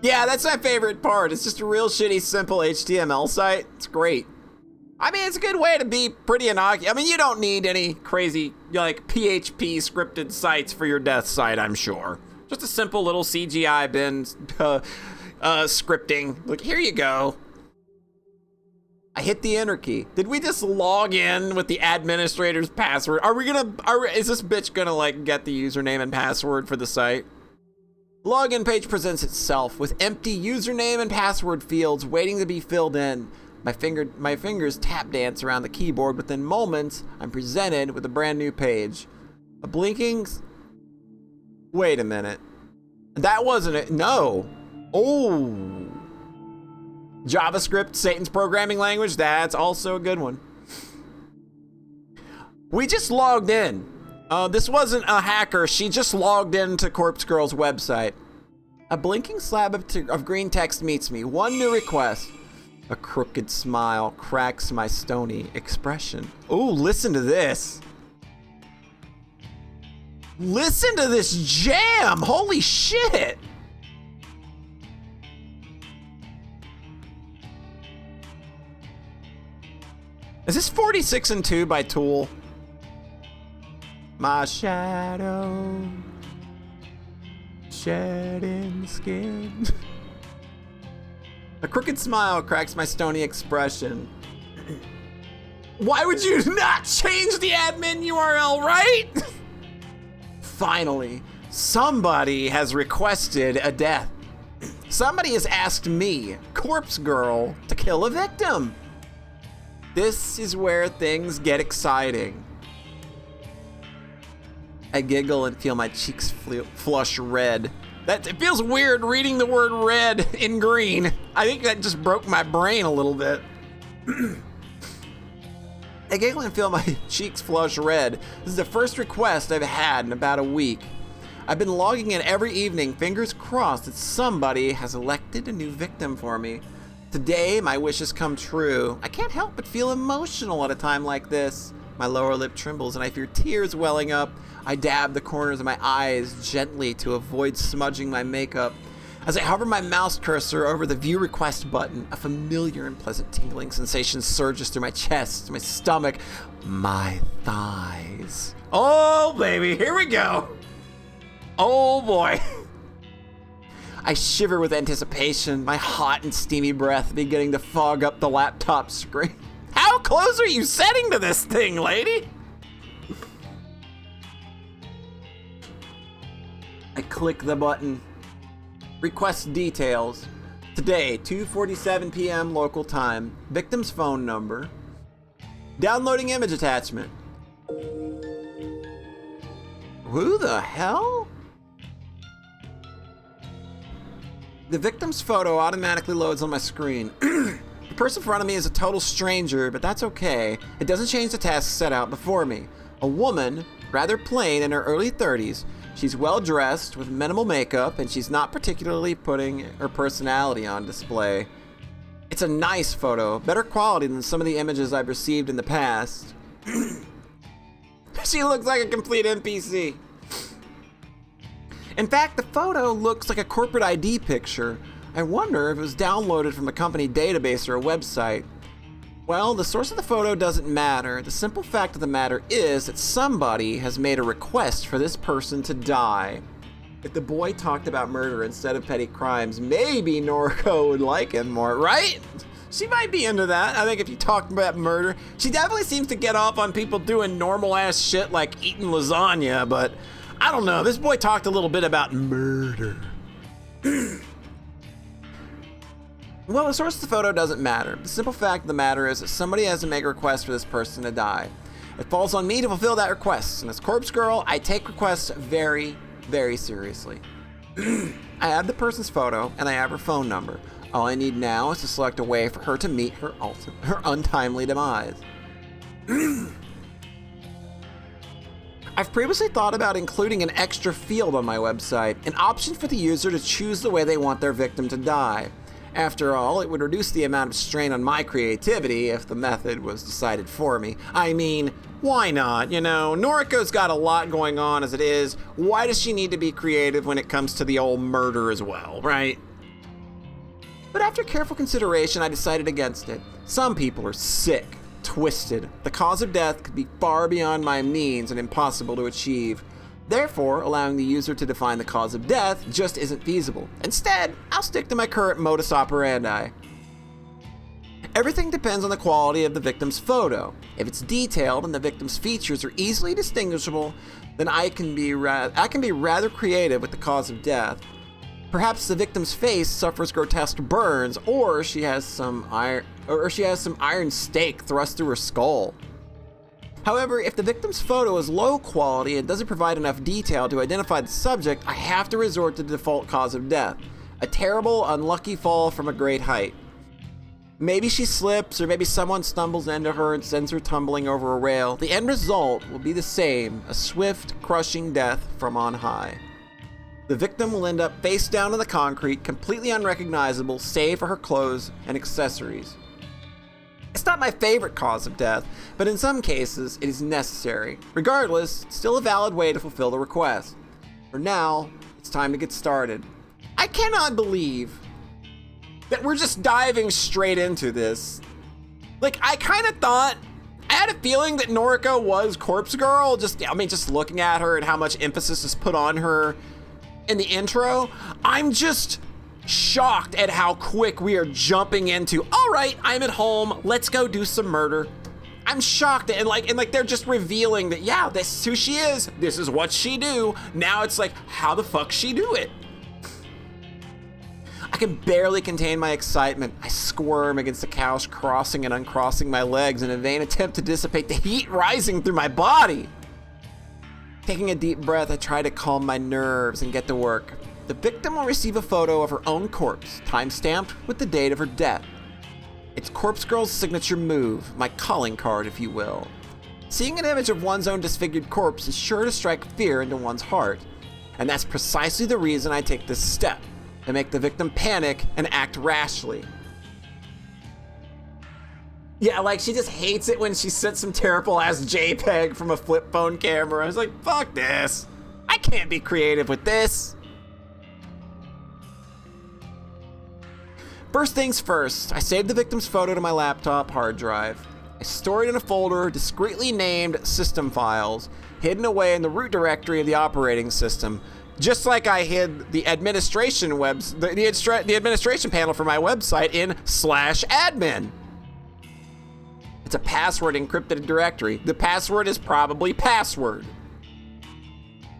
Yeah, that's my favorite part. It's just a real shitty, simple HTML site. It's great. I mean, it's a good way to be pretty innocuous. I mean, you don't need any crazy, like, PHP scripted sites for your death site, I'm sure. Just a simple little CGI bin scripting. Look, here you go. I hit the enter key. Did we just log in with the administrator's password? Is this bitch gonna, like, get the username and password for the site? Login page presents itself with empty username and password fields waiting to be filled in. My fingers tap dance around the keyboard. Within moments, I'm presented with a brand new page. A blinking... Wait a minute. That wasn't it. No. Oh. JavaScript, Satan's programming language. That's also a good one. We just logged in. This wasn't a hacker. She just logged into Corpse Girl's website. A blinking slab of green text meets me. One new request. A crooked smile cracks my stony expression. Ooh, listen to this. Listen to this jam. Holy shit. Is this 46 and 2 by Tool? My shadow shedding skin. A crooked smile cracks my stony expression. Why would you not change the admin URL, right? Finally, somebody has requested a death. Somebody has asked me, Corpse Girl, to kill a victim. This is where things get exciting. I giggle and feel my cheeks flush red. It feels weird reading the word red in green. I think that just broke my brain a little bit. I giggle and feel my cheeks flush red. This is the first request I've had in about a week. I've been logging in every evening, fingers crossed that somebody has elected a new victim for me. Today, my wishes come true. I can't help but feel emotional at a time like this. My lower lip trembles and I fear tears welling up. I dab the corners of my eyes gently to avoid smudging my makeup. As I hover my mouse cursor over the view request button, a familiar and pleasant tingling sensation surges through my chest, my stomach, my thighs. Oh, baby, here we go. Oh, boy. I shiver with anticipation, my hot and steamy breath beginning to fog up the laptop screen. How close are you setting to this thing, lady? I click the button. Request details. Today, 2:47 p.m. local time. Victim's phone number. Downloading image attachment. Who the hell? The victim's photo automatically loads on my screen. The person in front of me is a total stranger, but that's okay. It doesn't change the task set out before me. A woman, rather plain, in her early 30s. She's well dressed with minimal makeup, and she's not particularly putting her personality on display. It's a nice photo, better quality than some of the images I've received in the past. She looks like a complete NPC. In fact, the photo looks like a corporate ID picture. I wonder if it was downloaded from a company database or a website. Well, the source of the photo doesn't matter. The simple fact of the matter is that somebody has made a request for this person to die. If the boy talked about murder instead of petty crimes, maybe Noriko would like him more, right? She might be into that. I think if you talk about murder, she definitely seems to get off on people doing normal ass shit like eating lasagna, but I don't know. This boy talked a little bit about murder. Well, the source of the photo doesn't matter. The simple fact of the matter is that somebody has to make a request for this person to die. It falls on me to fulfill that request, and as Corpse Girl, I take requests very, very seriously. I have the person's photo, and I have her phone number. All I need now is to select a way for her to meet her untimely demise. I've previously thought about including an extra field on my website, an option for the user to choose the way they want their victim to die. After all, it would reduce the amount of strain on my creativity if the method was decided for me. I mean, why not? You know, Noriko's got a lot going on as it is. Why does she need to be creative when it comes to the old murder as well, right? But after careful consideration, I decided against it. Some people are sick, twisted. The cause of death could be far beyond my means and impossible to achieve. Therefore, allowing the user to define the cause of death just isn't feasible. Instead, I'll stick to my current modus operandi. Everything depends on the quality of the victim's photo. If it's detailed and the victim's features are easily distinguishable, then I can be rather creative with the cause of death. Perhaps the victim's face suffers grotesque burns, or she has some iron stake thrust through her skull. However, if the victim's photo is low quality and doesn't provide enough detail to identify the subject, I have to resort to the default cause of death. A terrible, unlucky fall from a great height. Maybe she slips, or maybe someone stumbles into her and sends her tumbling over a rail. The end result will be the same, a swift, crushing death from on high. The victim will end up face down on the concrete, completely unrecognizable, save for her clothes and accessories. It's not my favorite cause of death, but in some cases, it is necessary. Regardless, it's still a valid way to fulfill the request. For now, it's time to get started. I cannot believe that we're just diving straight into this. Like, I kind of thought, I had a feeling that Noriko was Corpse Girl, just looking at her and how much emphasis is put on her in the intro. I'm just shocked at how quick we are jumping into, all right, I'm at home, let's go do some murder. I'm shocked, and they're just revealing that, yeah, this is who she is, this is what she do. Now it's like, how the fuck she do it? I can barely contain my excitement. I squirm against the couch, crossing and uncrossing my legs in a vain attempt to dissipate the heat rising through my body. Taking a deep breath, I try to calm my nerves and get to work. The victim will receive a photo of her own corpse, time-stamped with the date of her death. It's Corpse Girl's signature move, my calling card, if you will. Seeing an image of one's own disfigured corpse is sure to strike fear into one's heart, and that's precisely the reason I take this step, to make the victim panic and act rashly. Yeah, like, she just hates it when she sent some terrible-ass JPEG from a flip phone camera. I was like, fuck this. I can't be creative with this. First things first, I saved the victim's photo to my laptop hard drive. I store it in a folder discreetly named System Files, hidden away in the root directory of the operating system, just like I hid the administration the administration panel for my website in /admin. It's a password encrypted directory. The password is probably password.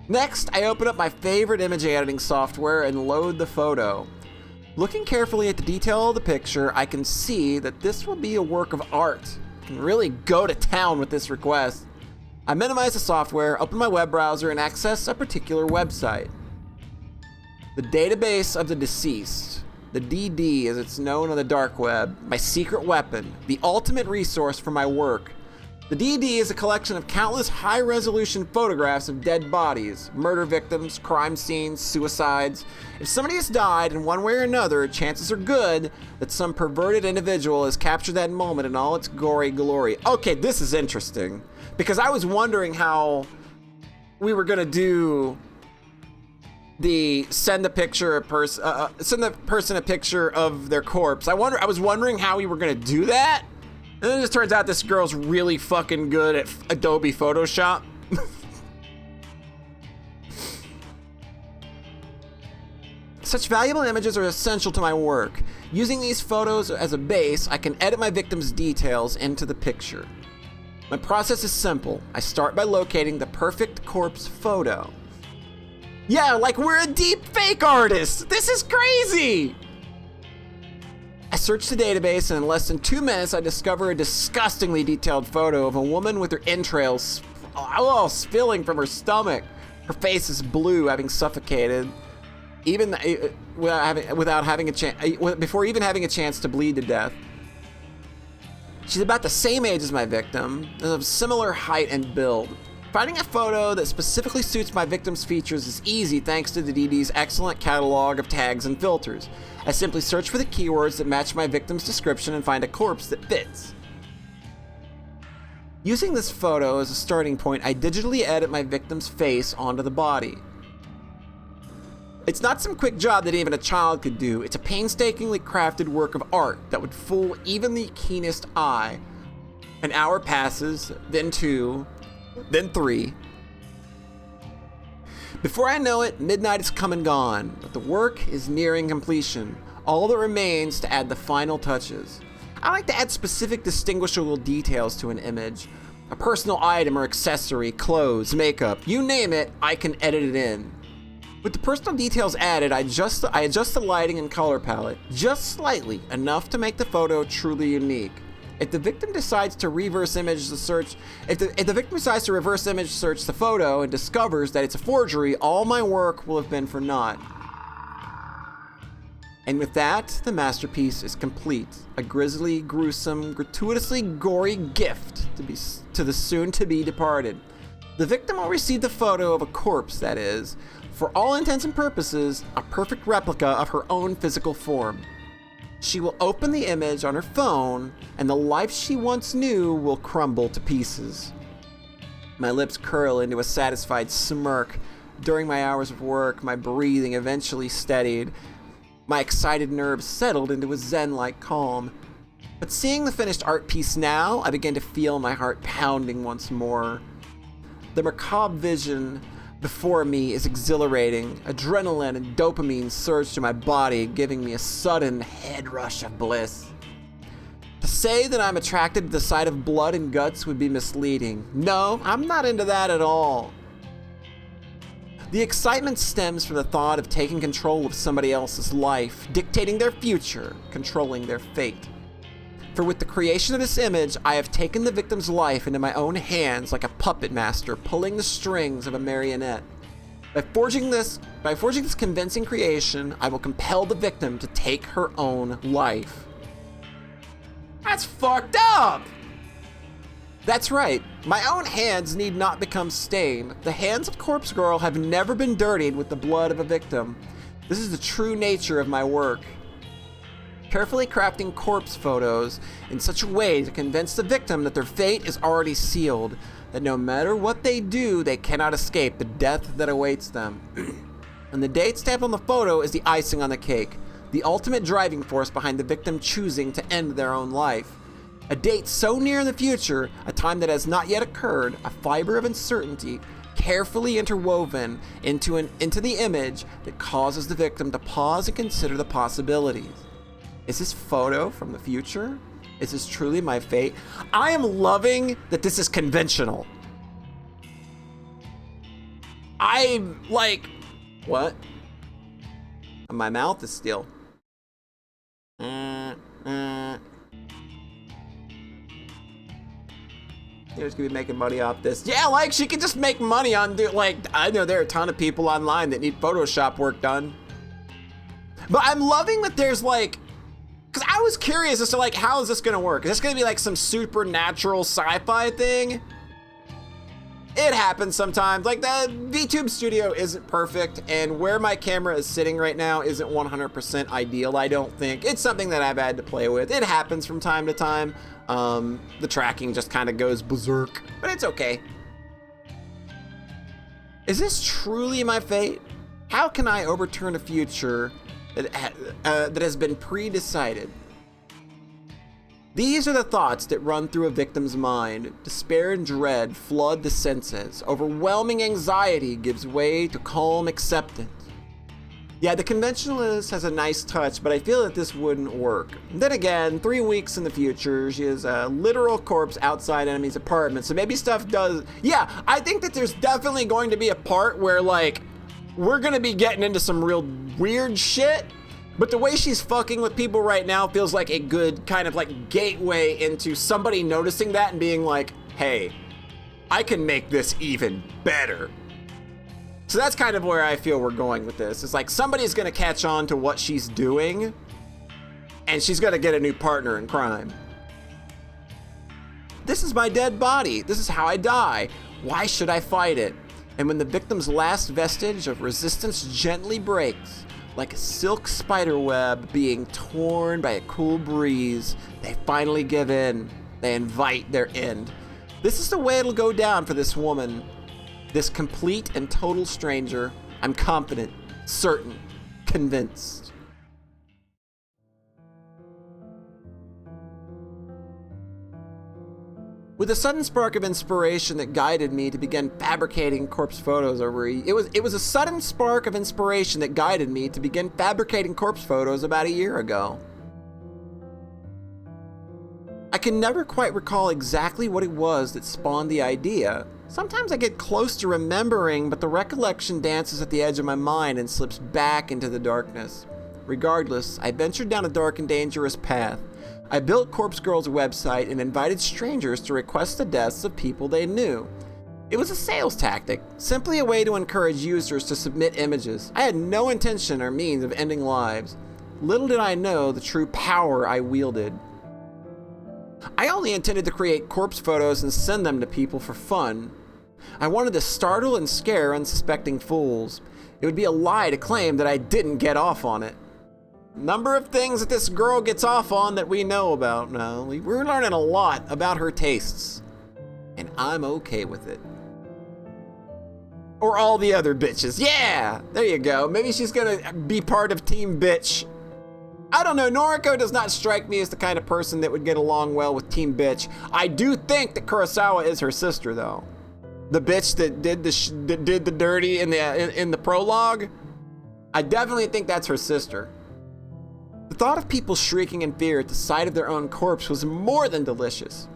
Next, I open up my favorite image editing software and load the photo. Looking carefully at the detail of the picture, I can see that this will be a work of art. I can really go to town with this request. I minimize the software, open my web browser, and access a particular website. The database of the deceased, the DD as it's known on the dark web, my secret weapon, the ultimate resource for my work. The DD is a collection of countless high-resolution photographs of dead bodies, murder victims, crime scenes, suicides. If somebody has died in one way or another, chances are good that some perverted individual has captured that moment in all its gory glory. Okay, this is interesting, because I was wondering how we were gonna do the send the person a picture of their corpse. I was wondering how we were gonna do that. And then it just turns out this girl's really fucking good at Adobe Photoshop. Such valuable images are essential to my work. Using these photos as a base, I can edit my victim's details into the picture. My process is simple. I start by locating the perfect corpse photo. Yeah, like we're a deep fake artist. This is crazy. I search the database, and in less than 2 minutes, I discover a disgustingly detailed photo of a woman with her entrails spilling from her stomach. Her face is blue, having suffocated, even before even having a chance to bleed to death. She's about the same age as my victim, and of similar height and build. Finding a photo that specifically suits my victim's features is easy thanks to the DD's excellent catalog of tags and filters. I simply search for the keywords that match my victim's description and find a corpse that fits. Using this photo as a starting point, I digitally edit my victim's face onto the body. It's not some quick job that even a child could do. It's a painstakingly crafted work of art that would fool even the keenest eye. An hour passes, then 2, then 3. Before I know it, midnight has come and gone, but the work is nearing completion. All that remains to add the final touches. I like to add specific distinguishable details to an image. A personal item or accessory, clothes, makeup, you name it, I can edit it in. With the personal details added, I adjust the lighting and color palette, just slightly, enough to make the photo truly unique. If the victim decides to reverse image search the photo and discovers that it's a forgery, all my work will have been for naught. And with that, the masterpiece is complete. A grisly, gruesome, gratuitously gory gift to the soon-to-be departed. The victim will receive the photo of a corpse that is, for all intents and purposes, a perfect replica of her own physical form. She will open the image on her phone, and the life she once knew will crumble to pieces. My lips curl into a satisfied smirk. During my hours of work, my breathing eventually steadied. My excited nerves settled into a zen-like calm. But seeing the finished art piece now, I began to feel my heart pounding once more. The macabre vision before me is exhilarating. Adrenaline and dopamine surge through my body, giving me a sudden head rush of bliss. To say that I'm attracted to the sight of blood and guts would be misleading. No, I'm not into that at all. The excitement stems from the thought of taking control of somebody else's life, dictating their future, controlling their fate. For with the creation of this image, I have taken the victim's life into my own hands like a puppet master pulling the strings of a marionette. By forging this convincing creation, I will compel the victim to take her own life. That's fucked up! That's right, my own hands need not become stained. The hands of Corpse Girl have never been dirtied with the blood of a victim. This is the true nature of my work. Carefully crafting corpse photos in such a way to convince the victim that their fate is already sealed, that no matter what they do, they cannot escape the death that awaits them. And the date stamped on the photo is the icing on the cake, the ultimate driving force behind the victim choosing to end their own life. A date so near in the future, a time that has not yet occurred, a fiber of uncertainty carefully interwoven into the image that causes the victim to pause and consider the possibilities. Is this photo from the future? Is this truly my fate? I am loving that this is conventional. I'm like, what? My mouth is still. There's gonna be making money off this. Yeah, like she could just make money on, like, I know there are a ton of people online that need Photoshop work done. But I'm loving that there's like, because I was curious as to like, how is this gonna work? Is this gonna be like some supernatural sci-fi thing? It happens sometimes. Like the VTube studio isn't perfect, and where my camera is sitting right now isn't 100% ideal, I don't think. It's something that I've had to play with. It happens from time to time. The tracking just kind of goes berserk, but it's okay. Is this truly my fate? How can I overturn a future that has been pre-decided? These are the thoughts that run through a victim's mind. Despair and dread flood the senses. Overwhelming anxiety gives way to calm acceptance. Yeah, the conventionalist has a nice touch, but I feel that this wouldn't work. Then again, 3 weeks in the future, she is a literal corpse outside enemy's apartment, so maybe stuff does... Yeah, I think that there's definitely going to be a part where, like, we're gonna be getting into some real weird shit, but the way she's fucking with people right now feels like a good kind of, like, gateway into somebody noticing that and being like, hey, I can make this even better. So that's kind of where I feel we're going with this. It's like somebody's gonna catch on to what she's doing, and she's gonna get a new partner in crime. This is my dead body. This is how I die. Why should I fight it? And when the victim's last vestige of resistance gently breaks, like a silk spider web being torn by a cool breeze, they finally give in. They invite their end. This is the way it'll go down for this woman. This complete and total stranger. I'm confident, certain, convinced. With a sudden spark of inspiration that guided me to begin fabricating corpse photos it was a sudden spark of inspiration that guided me to begin fabricating corpse photos about a year ago. I can never quite recall exactly what it was that spawned the idea. Sometimes I get close to remembering, but the recollection dances at the edge of my mind and slips back into the darkness. Regardless, I ventured down a dark and dangerous path. I built Corpse Girl's website and invited strangers to request the deaths of people they knew. It was a sales tactic, simply a way to encourage users to submit images. I had no intention or means of ending lives. Little did I know the true power I wielded. I only intended to create corpse photos and send them to people for fun. I wanted to startle and scare unsuspecting fools. It would be a lie to claim that I didn't get off on it. Number of things that this girl gets off on that we know about now. We're learning a lot about her tastes. And I'm okay with it. Or all the other bitches. Yeah, there you go. Maybe she's gonna be part of Team Bitch. I don't know, Noriko does not strike me as the kind of person that would get along well with Team Bitch. I do think that Kurosawa is her sister, though. The bitch that did the dirty in the prologue. I definitely think that's her sister. The thought of people shrieking in fear at the sight of their own corpse was more than delicious.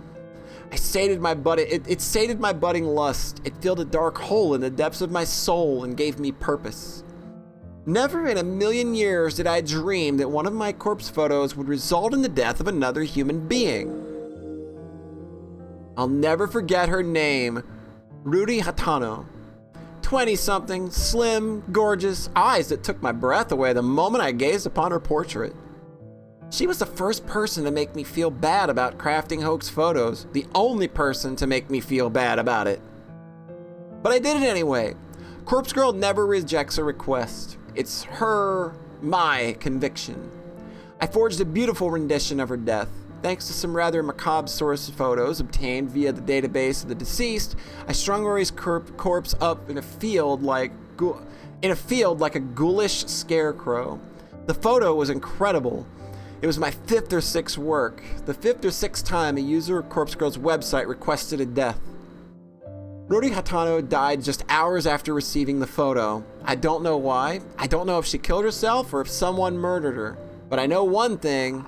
It sated my budding lust. It filled a dark hole in the depths of my soul and gave me purpose. Never in a million years did I dream that one of my corpse photos would result in the death of another human being. I'll never forget her name, Ruri Hatano. 20-something, slim, gorgeous, eyes that took my breath away the moment I gazed upon her portrait. She was the first person to make me feel bad about crafting hoax photos, the only person to make me feel bad about it. But I did it anyway. Corpse Girl never rejects a request. It's my conviction. I forged a beautiful rendition of her death. Thanks to some rather macabre source photos obtained via the database of the deceased, I strung Rory's corpse up in a field like a ghoulish scarecrow. The photo was incredible. It was my 5th or 6th work, the 5th or 6th time a user of Corpse Girl's website requested a death. Ruri Hatano died just hours after receiving the photo. I don't know why. I don't know if she killed herself or if someone murdered her. But I know one thing.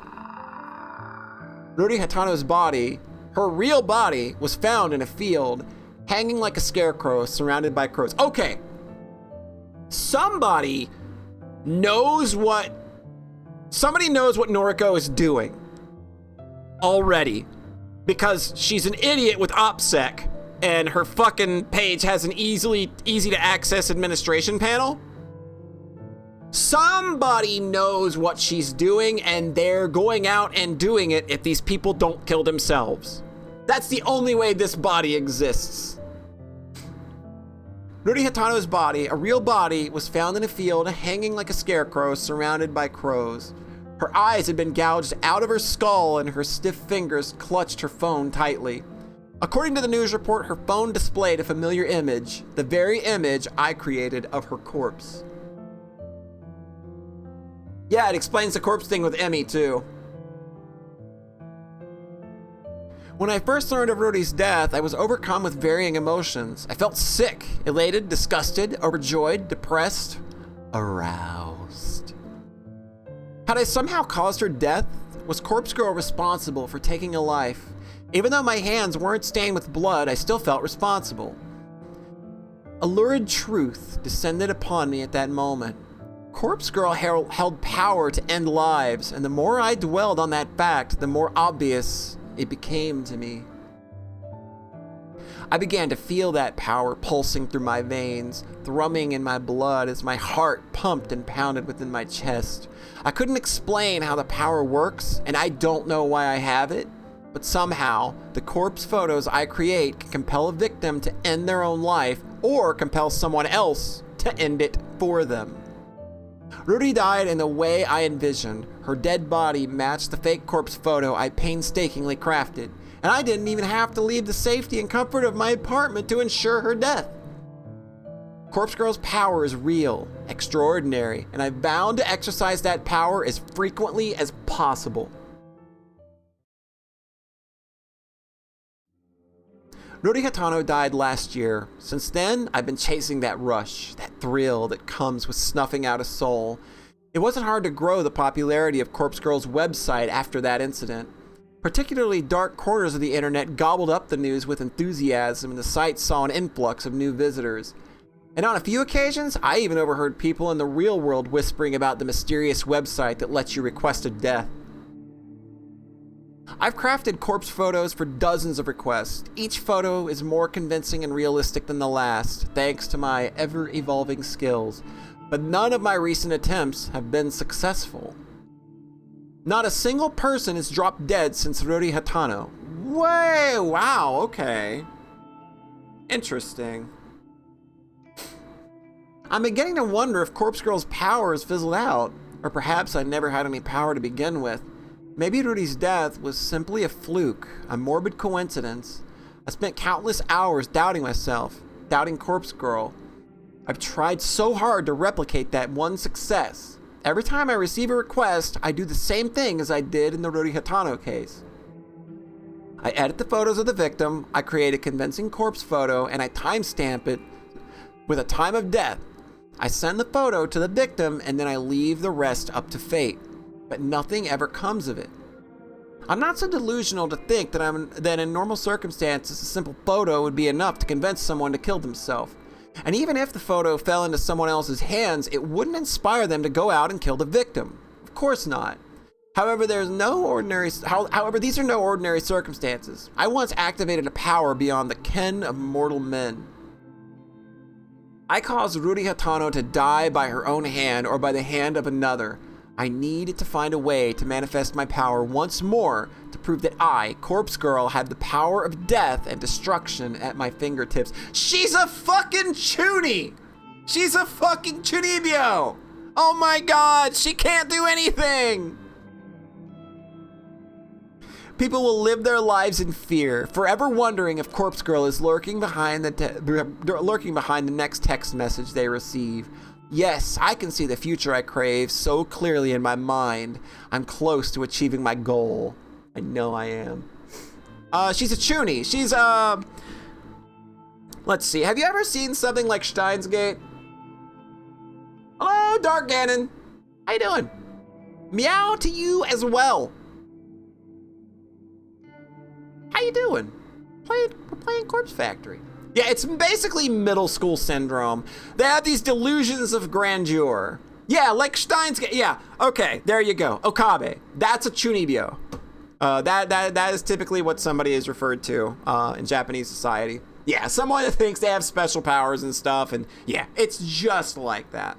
Ruri Hatano's body, her real body, was found in a field, hanging like a scarecrow surrounded by crows. Okay. Somebody knows what Noriko is doing already, because she's an idiot with OPSEC and her fucking page has an easy to access administration panel. Somebody knows what she's doing and they're going out and doing it if these people don't kill themselves. That's the only way this body exists. Ruri Hatano's body, a real body, was found in a field hanging like a scarecrow surrounded by crows. Her eyes had been gouged out of her skull and her stiff fingers clutched her phone tightly. According to the news report, her phone displayed a familiar image, the very image I created of her corpse. Yeah, it explains the corpse thing with Emmy too. When I first learned of Ruri's death, I was overcome with varying emotions. I felt sick, elated, disgusted, overjoyed, depressed, aroused. Had I somehow caused her death? Was Corpse Girl responsible for taking a life? Even though my hands weren't stained with blood, I still felt responsible. A lurid truth descended upon me at that moment. Corpse Girl held power to end lives, and the more I dwelled on that fact, the more obvious it became to me. I began to feel that power pulsing through my veins, thrumming in my blood as my heart pumped and pounded within my chest. I couldn't explain how the power works, and I don't know why I have it, but somehow the corpse photos I create can compel a victim to end their own life or compel someone else to end it for them. Ruri died in the way I envisioned. Her dead body matched the fake corpse photo I painstakingly crafted, and I didn't even have to leave the safety and comfort of my apartment to ensure her death. Corpse Girl's power is real, extraordinary, and I'm bound to exercise that power as frequently as possible. Ruri Hatano died last year. Since then, I've been chasing that rush, that thrill that comes with snuffing out a soul. It wasn't hard to grow the popularity of Corpse Girl's website after that incident. Particularly dark corners of the internet gobbled up the news with enthusiasm, and the site saw an influx of new visitors. And on a few occasions, I even overheard people in the real world whispering about the mysterious website that lets you request a death. I've crafted corpse photos for dozens of requests. Each photo is more convincing and realistic than the last, thanks to my ever-evolving skills. But none of my recent attempts have been successful. Not a single person has dropped dead since Ruri Hatano. Wow, okay. Interesting. I'm beginning to wonder if Corpse Girl's power has fizzled out, or perhaps I never had any power to begin with. Maybe Ruri's death was simply a fluke, a morbid coincidence. I spent countless hours doubting myself, doubting Corpse Girl. I've tried so hard to replicate that one success. Every time I receive a request, I do the same thing as I did in the Ruri Hatano case. I edit the photos of the victim, I create a convincing corpse photo, and I timestamp it with a time of death. I send the photo to the victim, and then I leave the rest up to fate. But nothing ever comes of it. I'm not so delusional to think that in normal circumstances, a simple photo would be enough to convince someone to kill themselves. And even if the photo fell into someone else's hands, it wouldn't inspire them to go out and kill the victim. Of course not. However, these are no ordinary circumstances. I once activated a power beyond the ken of mortal men. I caused Ruri Hatano to die by her own hand or by the hand of another. I need to find a way to manifest my power once more to prove that I, Corpse Girl, have the power of death and destruction at my fingertips. She's a fucking chuny! She's a fucking chunibyo! Oh my god, she can't do anything! People will live their lives in fear, forever wondering if Corpse Girl is lurking behind the next text message they receive. Yes, I can see the future I crave so clearly in my mind. I'm close to achieving my goal. I know I am. She's a chuny. She's, let's see. Have you ever seen something like Steins Gate? Hello, Dark Ganon. How you doing? Meow to you as well. How you doing? We're playing Corpse Factory. Yeah, it's basically middle school syndrome. They have these delusions of grandeur. Yeah, like Steins Gate. Yeah, okay, there you go. Okabe. That's a chunibyo. That is typically what somebody is referred to in Japanese society. Yeah, someone that thinks they have special powers and stuff, and yeah, it's just like that.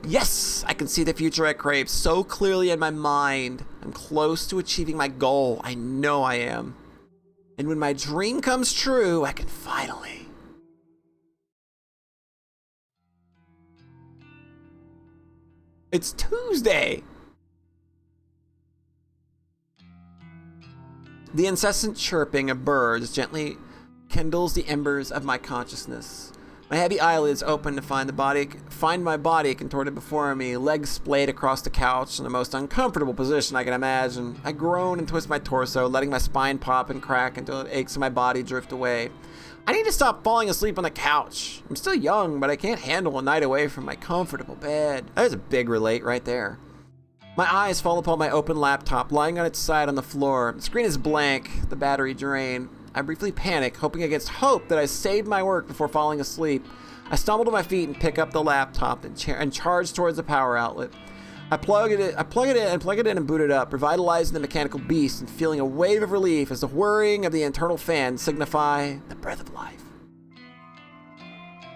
Yes, I can see the future I crave so clearly in my mind. I'm close to achieving my goal. I know I am. And when my dream comes true, I can finally. It's Tuesday. The incessant chirping of birds gently kindles the embers of my consciousness. My heavy eyelids open to find my body contorted before me, legs splayed across the couch in the most uncomfortable position I can imagine. I groan and twist my torso, letting my spine pop and crack until the aches in my body drift away. I need to stop falling asleep on the couch. I'm still young, but I can't handle a night away from my comfortable bed. There's a big relate right there. My eyes fall upon my open laptop, lying on its side on the floor. The screen is blank, the battery drained. I briefly panic, hoping against hope that I saved my work before falling asleep. I stumble to my feet and pick up the laptop and charge towards the power outlet. I plug it in and boot it up, revitalizing the mechanical beast and feeling a wave of relief as the whirring of the internal fan signify the breath of life.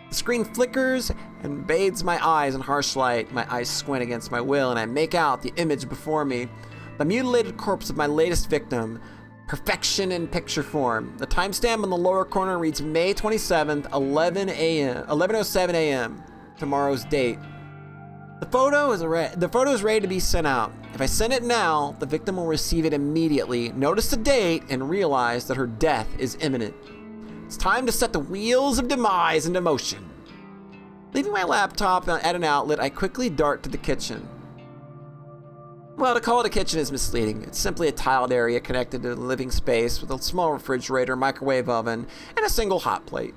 The screen flickers and bathes my eyes in harsh light. My eyes squint against my will, and I make out the image before me, the mutilated corpse of my latest victim. Perfection in picture form. The timestamp on the lower corner reads May 27th, 11:07 a.m. Tomorrow's date. The photo is ready to be sent out. If I send it now, the victim will receive it immediately, notice the date, and realize that her death is imminent. It's time to set the wheels of demise into motion. Leaving my laptop at an outlet, I quickly dart to the kitchen. Well, to call it a kitchen is misleading. It's simply a tiled area connected to the living space with a small refrigerator, microwave oven, and a single hot plate.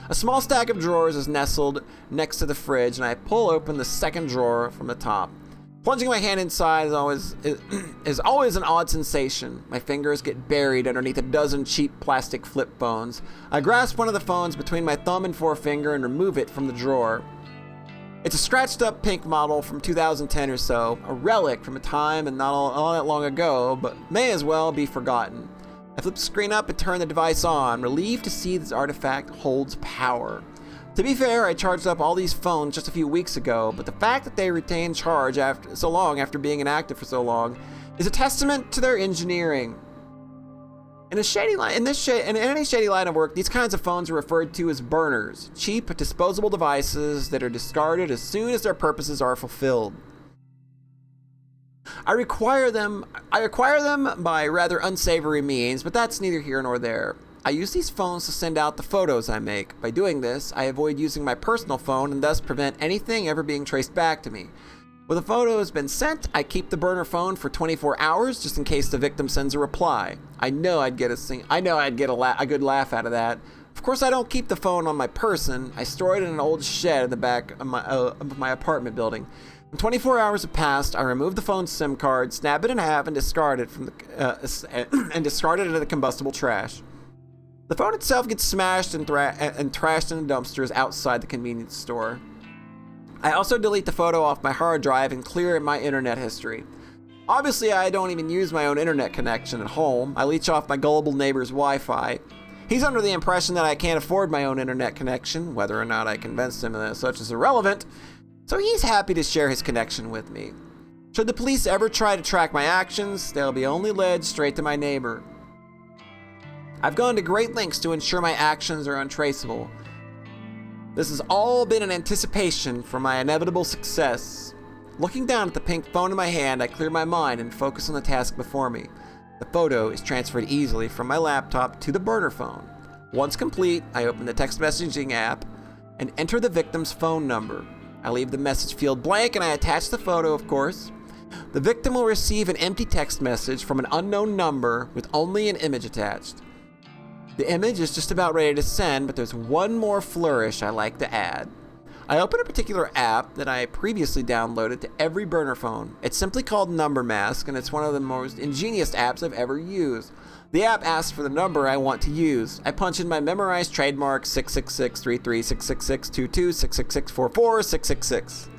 A small stack of drawers is nestled next to the fridge, and I pull open the second drawer from the top. Plunging my hand inside is always an odd sensation. My fingers get buried underneath a dozen cheap plastic flip phones. I grasp one of the phones between my thumb and forefinger and remove it from the drawer. It's a scratched up pink model from 2010 or so, a relic from a time and not all that long ago, but may as well be forgotten. I flip the screen up and turn the device on, relieved to see this artifact holds power. To be fair, I charged up all these phones just a few weeks ago, but the fact that they retain charge after so long after being inactive for so long is a testament to their engineering. In any shady line of work, these kinds of phones are referred to as burners, cheap, disposable devices that are discarded as soon as their purposes are fulfilled. I acquire them by rather unsavory means, but that's neither here nor there. I use these phones to send out the photos I make. By doing this, I avoid using my personal phone and thus prevent anything ever being traced back to me. When the photo has been sent, I keep the burner phone for 24 hours just in case the victim sends a reply. I know I'd get a good laugh out of that. Of course, I don't keep the phone on my person. I store it in an old shed in the back of my apartment building. When 24 hours have passed, I remove the phone's SIM card, snap it in half, and discard it into the combustible trash. The phone itself gets smashed and trashed in the dumpsters outside the convenience store. I also delete the photo off my hard drive and clear my internet history. Obviously, I don't even use my own internet connection at home. I leech off my gullible neighbor's Wi-Fi. He's under the impression that I can't afford my own internet connection, whether or not I convinced him that such is irrelevant, so he's happy to share his connection with me. Should the police ever try to track my actions, they'll be only led straight to my neighbor. I've gone to great lengths to ensure my actions are untraceable. This has all been in anticipation for my inevitable success. Looking down at the pink phone in my hand, I clear my mind and focus on the task before me. The photo is transferred easily from my laptop to the burner phone. Once complete, I open the text messaging app, and enter the victim's phone number. I leave the message field blank and I attach the photo, of course. The victim will receive an empty text message from an unknown number with only an image attached. The image is just about ready to send, but there's one more flourish I like to add. I open a particular app that I previously downloaded to every burner phone. It's simply called Number Mask, and it's one of the most ingenious apps I've ever used. The app asks for the number I want to use. I punch in my memorized trademark 666-33-666-22-666-44-666.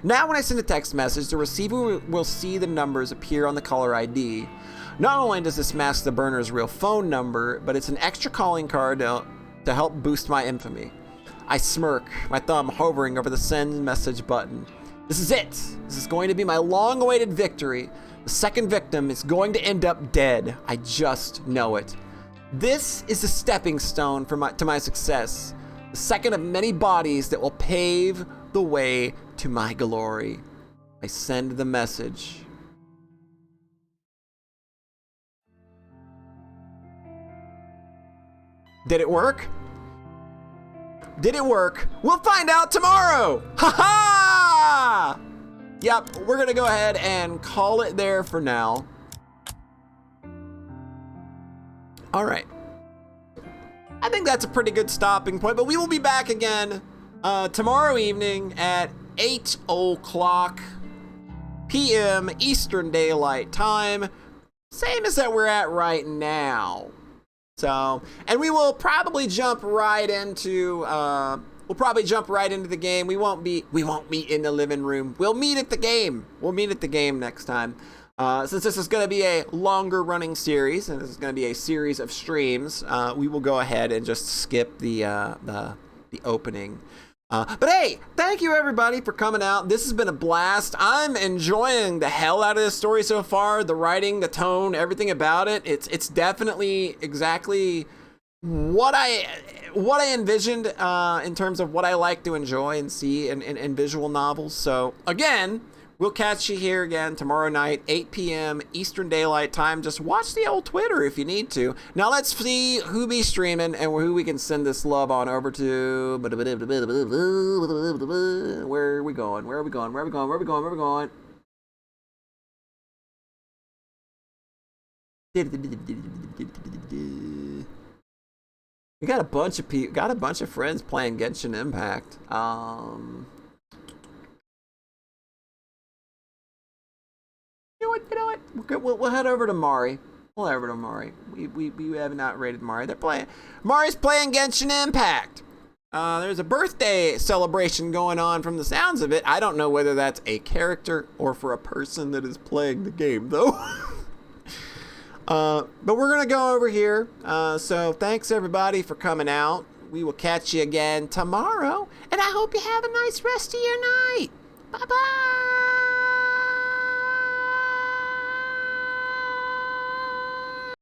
Now when I send a text message, the receiver will see the numbers appear on the caller ID. Not only does this mask the burner's real phone number, but it's an extra calling card to help boost my infamy. I smirk, my thumb hovering over the send message button. This is it. This is going to be my long-awaited victory. The second victim is going to end up dead. I just know it. This is the stepping stone to my success. The second of many bodies that will pave the way to my glory. I send the message. Did it work? Did it work? We'll find out tomorrow! Ha-ha! Yep, we're gonna go ahead and call it there for now. All right. I think that's a pretty good stopping point, but we will be back again tomorrow evening at 8 o'clock p.m. Eastern Daylight Time. Same as that we're at right now. So, and we will probably jump right into the game. We won't meet in the living room. We'll meet at the game. We'll meet at the game next time. Since this is going to be a longer running series, and this is going to be a series of streams, we will go ahead and just skip the opening. But hey, thank you everybody for coming out. This has been a blast. I'm enjoying the hell out of this story so far. The writing, the tone, everything about it. It's definitely exactly what I envisioned in terms of what I like to enjoy and see in visual novels. So again, we'll catch you here again tomorrow night, 8 p.m. Eastern Daylight Time. Just watch the old Twitter if you need to. Now let's see who be streaming and who we can send this love on over to. Where are we going? Where are we going? Where are we going? Where are we going? Where are we going? We got a bunch of people, got a bunch of friends playing Genshin Impact. You know what? We'll head over to Mari. We'll head over to Mari. We have not rated Mari. Mari's playing Genshin Impact. There's a birthday celebration going on from the sounds of it. I don't know whether that's a character or for a person that is playing the game, though. But we're going to go over here. So thanks, everybody, for coming out. We will catch you again tomorrow. And I hope you have a nice rest of your night. Bye-bye.